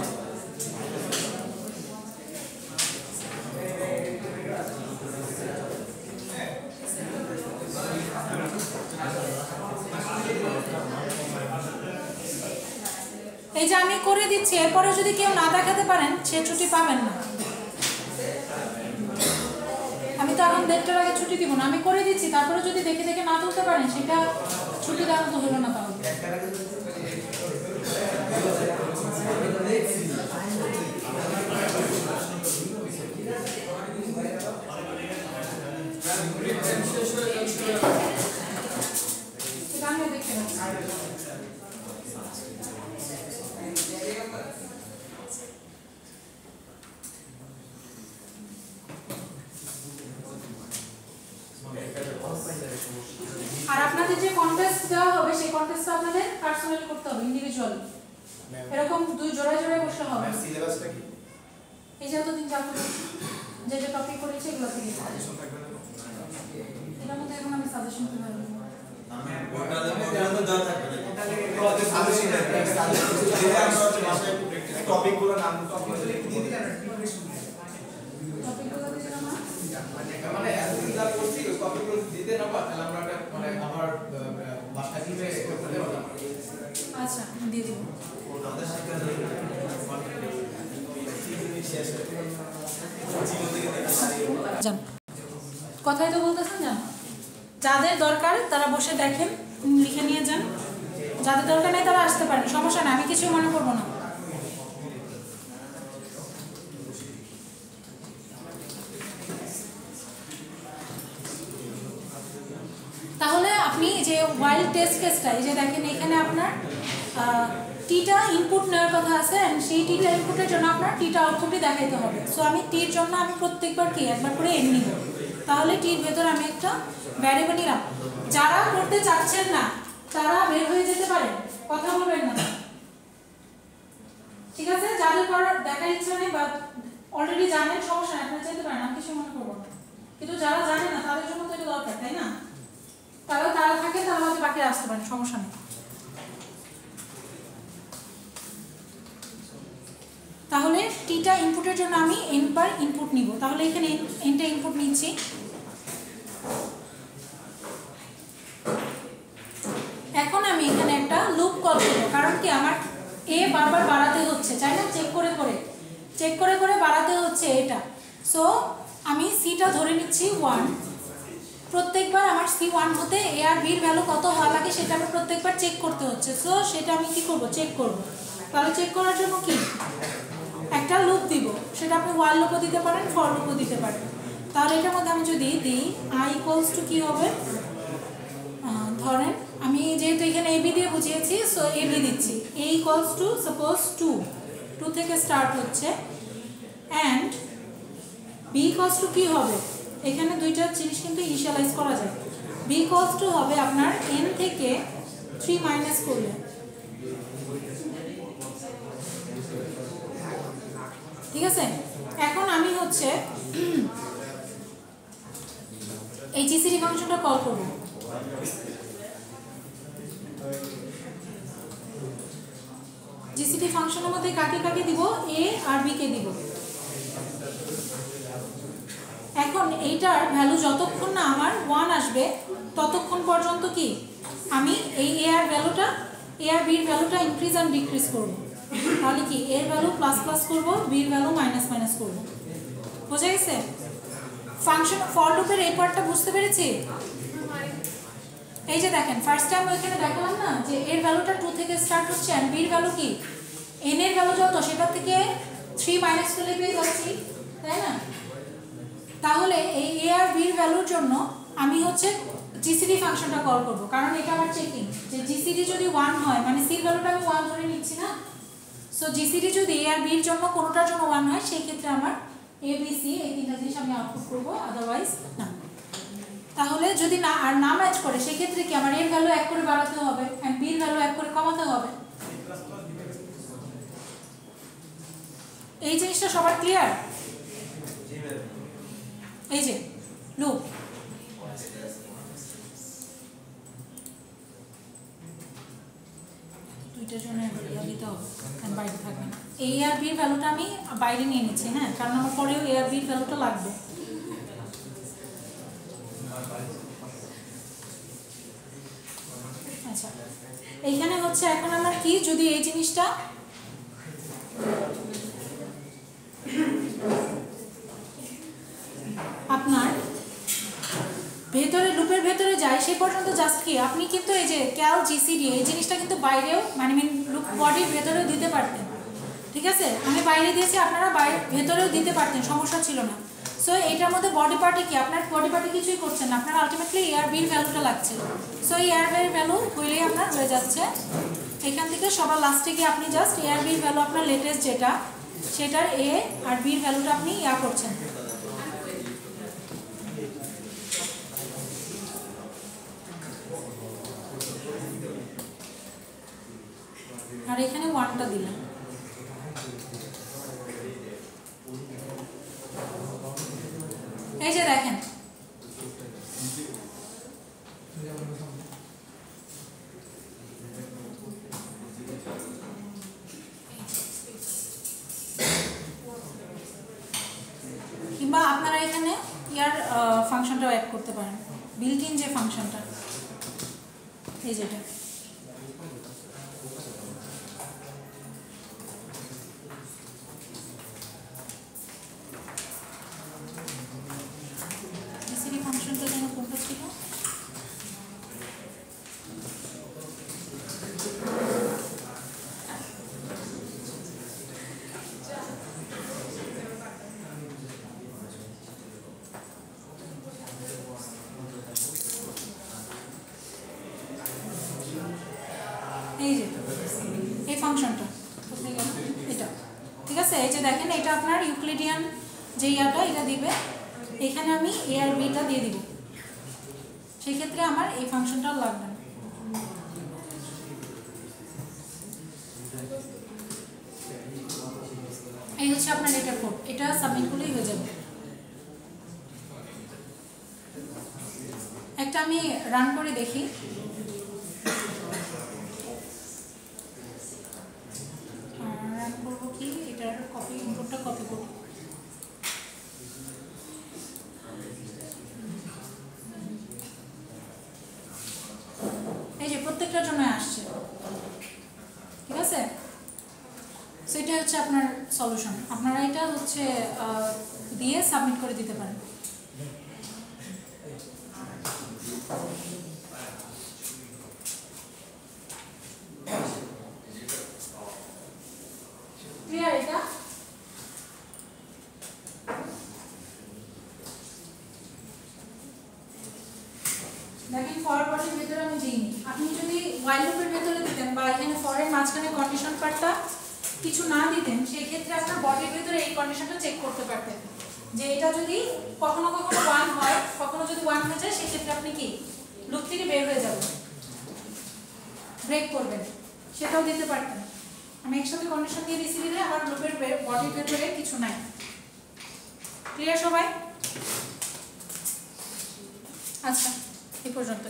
এই যে আমি করে দিচ্ছি, এরপরে যদি কেউ না দেখাতে পারেন সে ছুটি পাবেন না। আমি তো এখন 1:30টার আগে ছুটি দিব না, আমি করে দিচ্ছি, তারপরে যদি দেখে দেখে না তুলতে পারেন সেটা ছুটি দেওয়ার মতো হলো না। তাহলে আমিও দেখতে পাচ্ছি। আর আপনাদের যে কন্টেস্ট দেওয়া হবে সেই কন্টেস্টটা আপনাদের পার্সোনালি করতে হবে, ইন্ডিভিজুয়ালি। এরকম দুই জোড়ায় জোড়ায় বসে হবে। সিলেবাসটা কি? এই যে এতদিন যা করেছি, যে যে টপিক করেছি এগুলো থেকে সাজেশন থাকবে না? এটার মধ্যে এখন আমি সাজেশন দিতে পারবো না। আমি ওটাতে মধ্যে দেওয়া থাকবে না। ওটাতে সাজেশন থাকবে। যদি আমরা হচ্ছে ভাষায় একটু প্র্যাকটিস টপিকগুলো নাম টপিকগুলো দিয়ে দিই না প্রিপারেশন নেই। টপিকগুলো দিয়ে দিলাম না? মানে এতদিন যা করছি ওই কপিগুলো দিতে না পারলে আমরা একটা মানে আবার ভাষা দিবে করতে পারতাম। আচ্ছা দিয়ে দিব। আমাদের শিক্ষা শেষ হয়ে জীবন থেকে দেখা যান, কথাই তো বলতেছেন। যান, যাদের দরকার তারা বসে দেখেন, লিখে নিয়ে যান। যাদের দরকার নেই তারা আসতে পারেন, সমস্যা নেই, আমি কিছু মনে করবো না। তাহলে আপনি যে ওয়াইল্ড টেস্ট কেসটা, এই যে দেখেন এখানে আপনার টিটা ইনপুট নেওয়ার কথা আছে, এন্ড সেই টিটা ইনপুটের জন্য আপনার টিটা আউটপুটই দেখাইতে হবে। সো আমি টির জন্য আমি প্রত্যেকবার কি একবার করে এন নিব, তাহলে টির ভেতর আমি একটা ভ্যারিয়েবল নিলাম। যারা করতে চাচ্ছেন না তারা বের হয়ে যেতে পারেন, কথা বলবেন না, ঠিক আছে? যাদের করার দেখার ইচ্ছা নেই বা অলরেডি জানেন সমস্যা নেই, আপনারা যেতে পারেন, আমি কিছু মনে করবো না। কিন্তু যারা জানে না তাদের জন্য তো এটা দরকার, তাই না? তারা থাকে, তারা হয়তো বাকি আসতে পারেন, সমস্যা নেই। তাহলে টিটা ইনপুটের জন্য আমি এন বার ইনপুট নিব, তাহলে এখানে এনটা ইনপুট নিচ্ছি। এখন আমি এখানে একটা লুপ কল করব, কারণ কি আমার এ বারবার বাড়াতে হচ্ছে, চাই না? চেক করে করে বাড়াতে হচ্ছে এটা। সো আমি সিটা ধরে নিচ্ছি 1। প্রত্যেকবার আমার C1 হতে এ আর বির ভ্যালু কত হওয়া লাগে সেটা আমি প্রত্যেকবার চেক করতে হচ্ছে। সো সেটা আমি কি করব? চেক করব। তাহলে চেক করার জন্য কি একটা লুপ দিব, সেটা আপনি ওয়াইল লুপও দিতে পারেন, ফর লুপও দিতে পারেন। তাহলে এটার মধ্যে আমি যদি দিই i ইকুয়ালস টু কি হবে, ধরেন আমি যেহেতু এখানে এবি দিয়ে বুঝিয়েছি, সো এবি দিচ্ছি। a ইকুয়ালস টু সাপোজ 2 থেকে স্টার্ট হচ্ছে, অ্যান্ড b ইকুয়ালস টু কি হবে, এখানে দুইটা জিনিস কিন্তু ইনিশিয়ালাইজ করা যায়। b ইকুয়ালস টু হবে আপনার n থেকে 3 মাইনাস করলে, ঠিক আছে? এখন আমি হচ্ছে এই জিসিডি ফাংশনটা কল করব। জিসিডি ফাংশনের মধ্যে কাকে কাকে দিব, এ আর বি কে দিব। এখন এইটার ভ্যালু যতক্ষণ না আমার 1 আসবে ততক্ষণ পর্যন্ত কি আমি এই এ আর ভ্যালুটা, এ আর বির ভ্যালুটা ইনক্রিজ অ্যান্ড ডিক্রিজ করব। তাহলে কি এর ভ্যালু প্লাস প্লাস করব, বির ভ্যালু মাইনাস মাইনাস করব। বুঝা গেছে? ফাংশন ফর লুপের এই পার্টটা বুঝতে পেরেছি? এই যে দেখেন ফার্স্ট টাইম ওইখানে দেখালাম না যে এর ভ্যালুটা 2 থেকে স্টার্ট হচ্ছে, এন্ড বির ভ্যালু কি n এর ভ্যালু যত সেটা থেকে 3 মাইনাস করলে পেয়ে যাচ্ছি, তাই না? তাহলে এই a আর b এর ভ্যালুর জন্য আমি হচ্ছে জিসিডি ফাংশনটা কল করব, কারণ এটা আমার চেকিং যে জিসিডি যদি 1 হয় মানে c এর ভ্যালুটা আমি 1 ধরে নিচ্ছি না। সো জিসিডি যদি এ আর বির জন্য কোনোটার জন্য 1 হয় সেই ক্ষেত্রে আমার এ বি সি এই তিনটা জিনিস আমি আউটপুট করব, আদারওয়াইজ না। তাহলে যদি না আর না ম্যাচ করে সেই ক্ষেত্রে কি আমার এর ভ্যালু 1 করে বাড়াতে হবে এন্ড বির ভ্যালু 1 করে কমাতে হবে। এই জিনিসটা সবার ক্লিয়ার? এই যে লুপ দুইটার জন্য দিতে হবে, বাইরে থাকবে না। এই আর বির ভ্যালুটা আমি বাইরে নিয়ে নিচ্ছি, হ্যাঁ, কারণ আমার পরেও এ আর বির ভ্যালুটা লাগবে। আচ্ছা, এইখানে হচ্ছে এখন আমার কি, যদি এই জিনিসটা আপনার ভেতরে লুপের ভেতরে যায় সে পর্যন্ত জাস্ট কি আপনি কিন্তু এই যে ক্যাল জিসিডি এই জিনিসটা কিন্তু বাইরেও মানে লুপ বডির ভেতরেও দিতে পারতেন, ঠিক আছে? আমি বাইরে দিয়েছি, আপনারা ভেতরেও দিতে পারতেন, সমস্যা ছিল না। সো এইটার মধ্যে বডি পার্টে কি আপনার বডি পার্টে কিছুই করছেন না, আপনার আলটিমেটলি এ আর বির ভ্যালুটা লাগছে। সো এই আর বির ভ্যালু হইলেই আপনার হয়ে যাচ্ছে। এখান থেকে সবার লাস্টে গিয়ে আপনি জাস্ট এ আর বির ভ্যালু আপনার লেটেস্ট যেটা সেটার এ আর বির ভ্যালুটা আপনি করছেন। আর এখানে 1টা দিলাম। এই যে দেখেন কিংবা আপনারা এখানে ইয়ার ফাংশনটাও অ্যাড করতে পারেন, বিল্ট ইন যে ফাংশনটা এই যেটা ফাংশনটা যেন কোনটা ছিল, এই যে এই ফাংশনটা কোথায় গেল, এটা ঠিক আছে। এই যে দেখেন এটা আপনার ইউক্লিডিয়ান যে ইয়াটা এটা দিবে, এখানে আমি এ আর বিটা দিয়ে দিব, সেই ক্ষেত্রে আমার এই ফাংশনটাও লাগবে না। এই হচ্ছে আপনার এটা কোড, এটা সাবমিট করলেই হয়ে যাবে। একটা আমি রান করে দেখি। রান করবো কি, এটার কপি ইনপুটটা কপি করব। এই যে প্রত্যেকটার জন্য আসছে, ঠিক আছে। সেটা হচ্ছে আপনার সলিউশন, আপনারা এটা হচ্ছে দিয়ে সাবমিট করে দিতে পারেন। ক্লিয়ার এটা? দেখেন ফর বডির ভেতরে আমি দিইনি, আপনি যদি ওয়াইল লুপের ভেতরে দিতেন বা এখানে ফরের মাঝখানে কন্ডিশন পার্টটা কিছু না দিতেন, সেই ক্ষেত্রে আপনার বডির ভেতরে এই কন্ডিশনটা চেক করতে পারতেন যে এটা যদি কখনো কখনো 1 হয়, কখনো যদি 1 হয়ে যায়, সেক্ষেত্রে আপনি কি লুপ থেকে বের হয়ে যাবেন, ব্রেক করবেন, সেটাও দিতে পারতেন। আমি একসাথে কন্ডিশন দিয়ে দিয়েছি যে আমার লুপের বডির ভেতরে কিছু নাই। ক্লিয়ার সবাই? আচ্ছা, এই পর্যন্ত।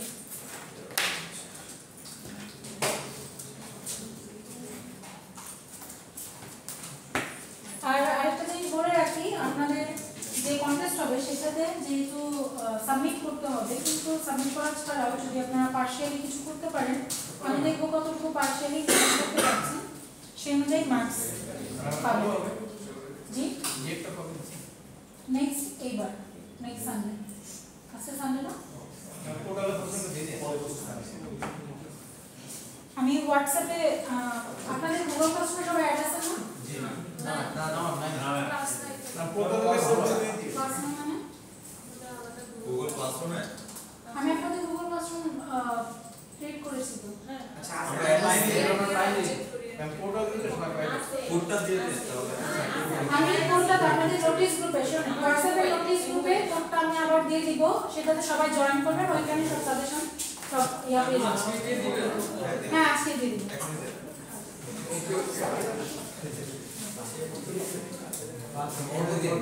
আর আরেকটা জিনিস বলে রাখি, আপনাদের যে কন্টেস্ট হবে সেটাতে যেহেতু সাবমিট করতে হবে, কিন্তু সাবমিট করা ছাড়াও যদি আপনারা পার্শিয়ালি কিছু করতে পারেন, আমি দেখবো কতটুকু পার্শিয়ালি করতে পারছি, সেই অনুযায়ী মার্কস পাবেন। জি নেক্সট এইবার নেক্সট সানডে আজকে সানডে না, আমি হোয়াটসঅ্যাপে আপনাদের গুগল ক্লাসরুমে সবাই অ্যাড আছে না? গুগল ক্লাসরুমে আমি আপনাদের গুগল ক্লাসরুম ক্রিয়েট করেছি তো। আচ্ছা আমরা লাইনে ম্যাম পোর্টাল দিলে সময় পাই না। কোডটা দিয়ে দিতে হবে আমি কোডটা আপনাদের নোটিশ গ্রুপে শুনুন হোয়াটসঅ্যাপে নোটিশ গ্রুপে কোডটা আমি আবার দিয়ে দিব সেটাতে সবাই জয়েন করবেন ওইখানে সব সাজেশন সব ইয়া পেয়ে যাবেন হ্যাঁ আজকে দিয়ে দিব ওটা দিয়ে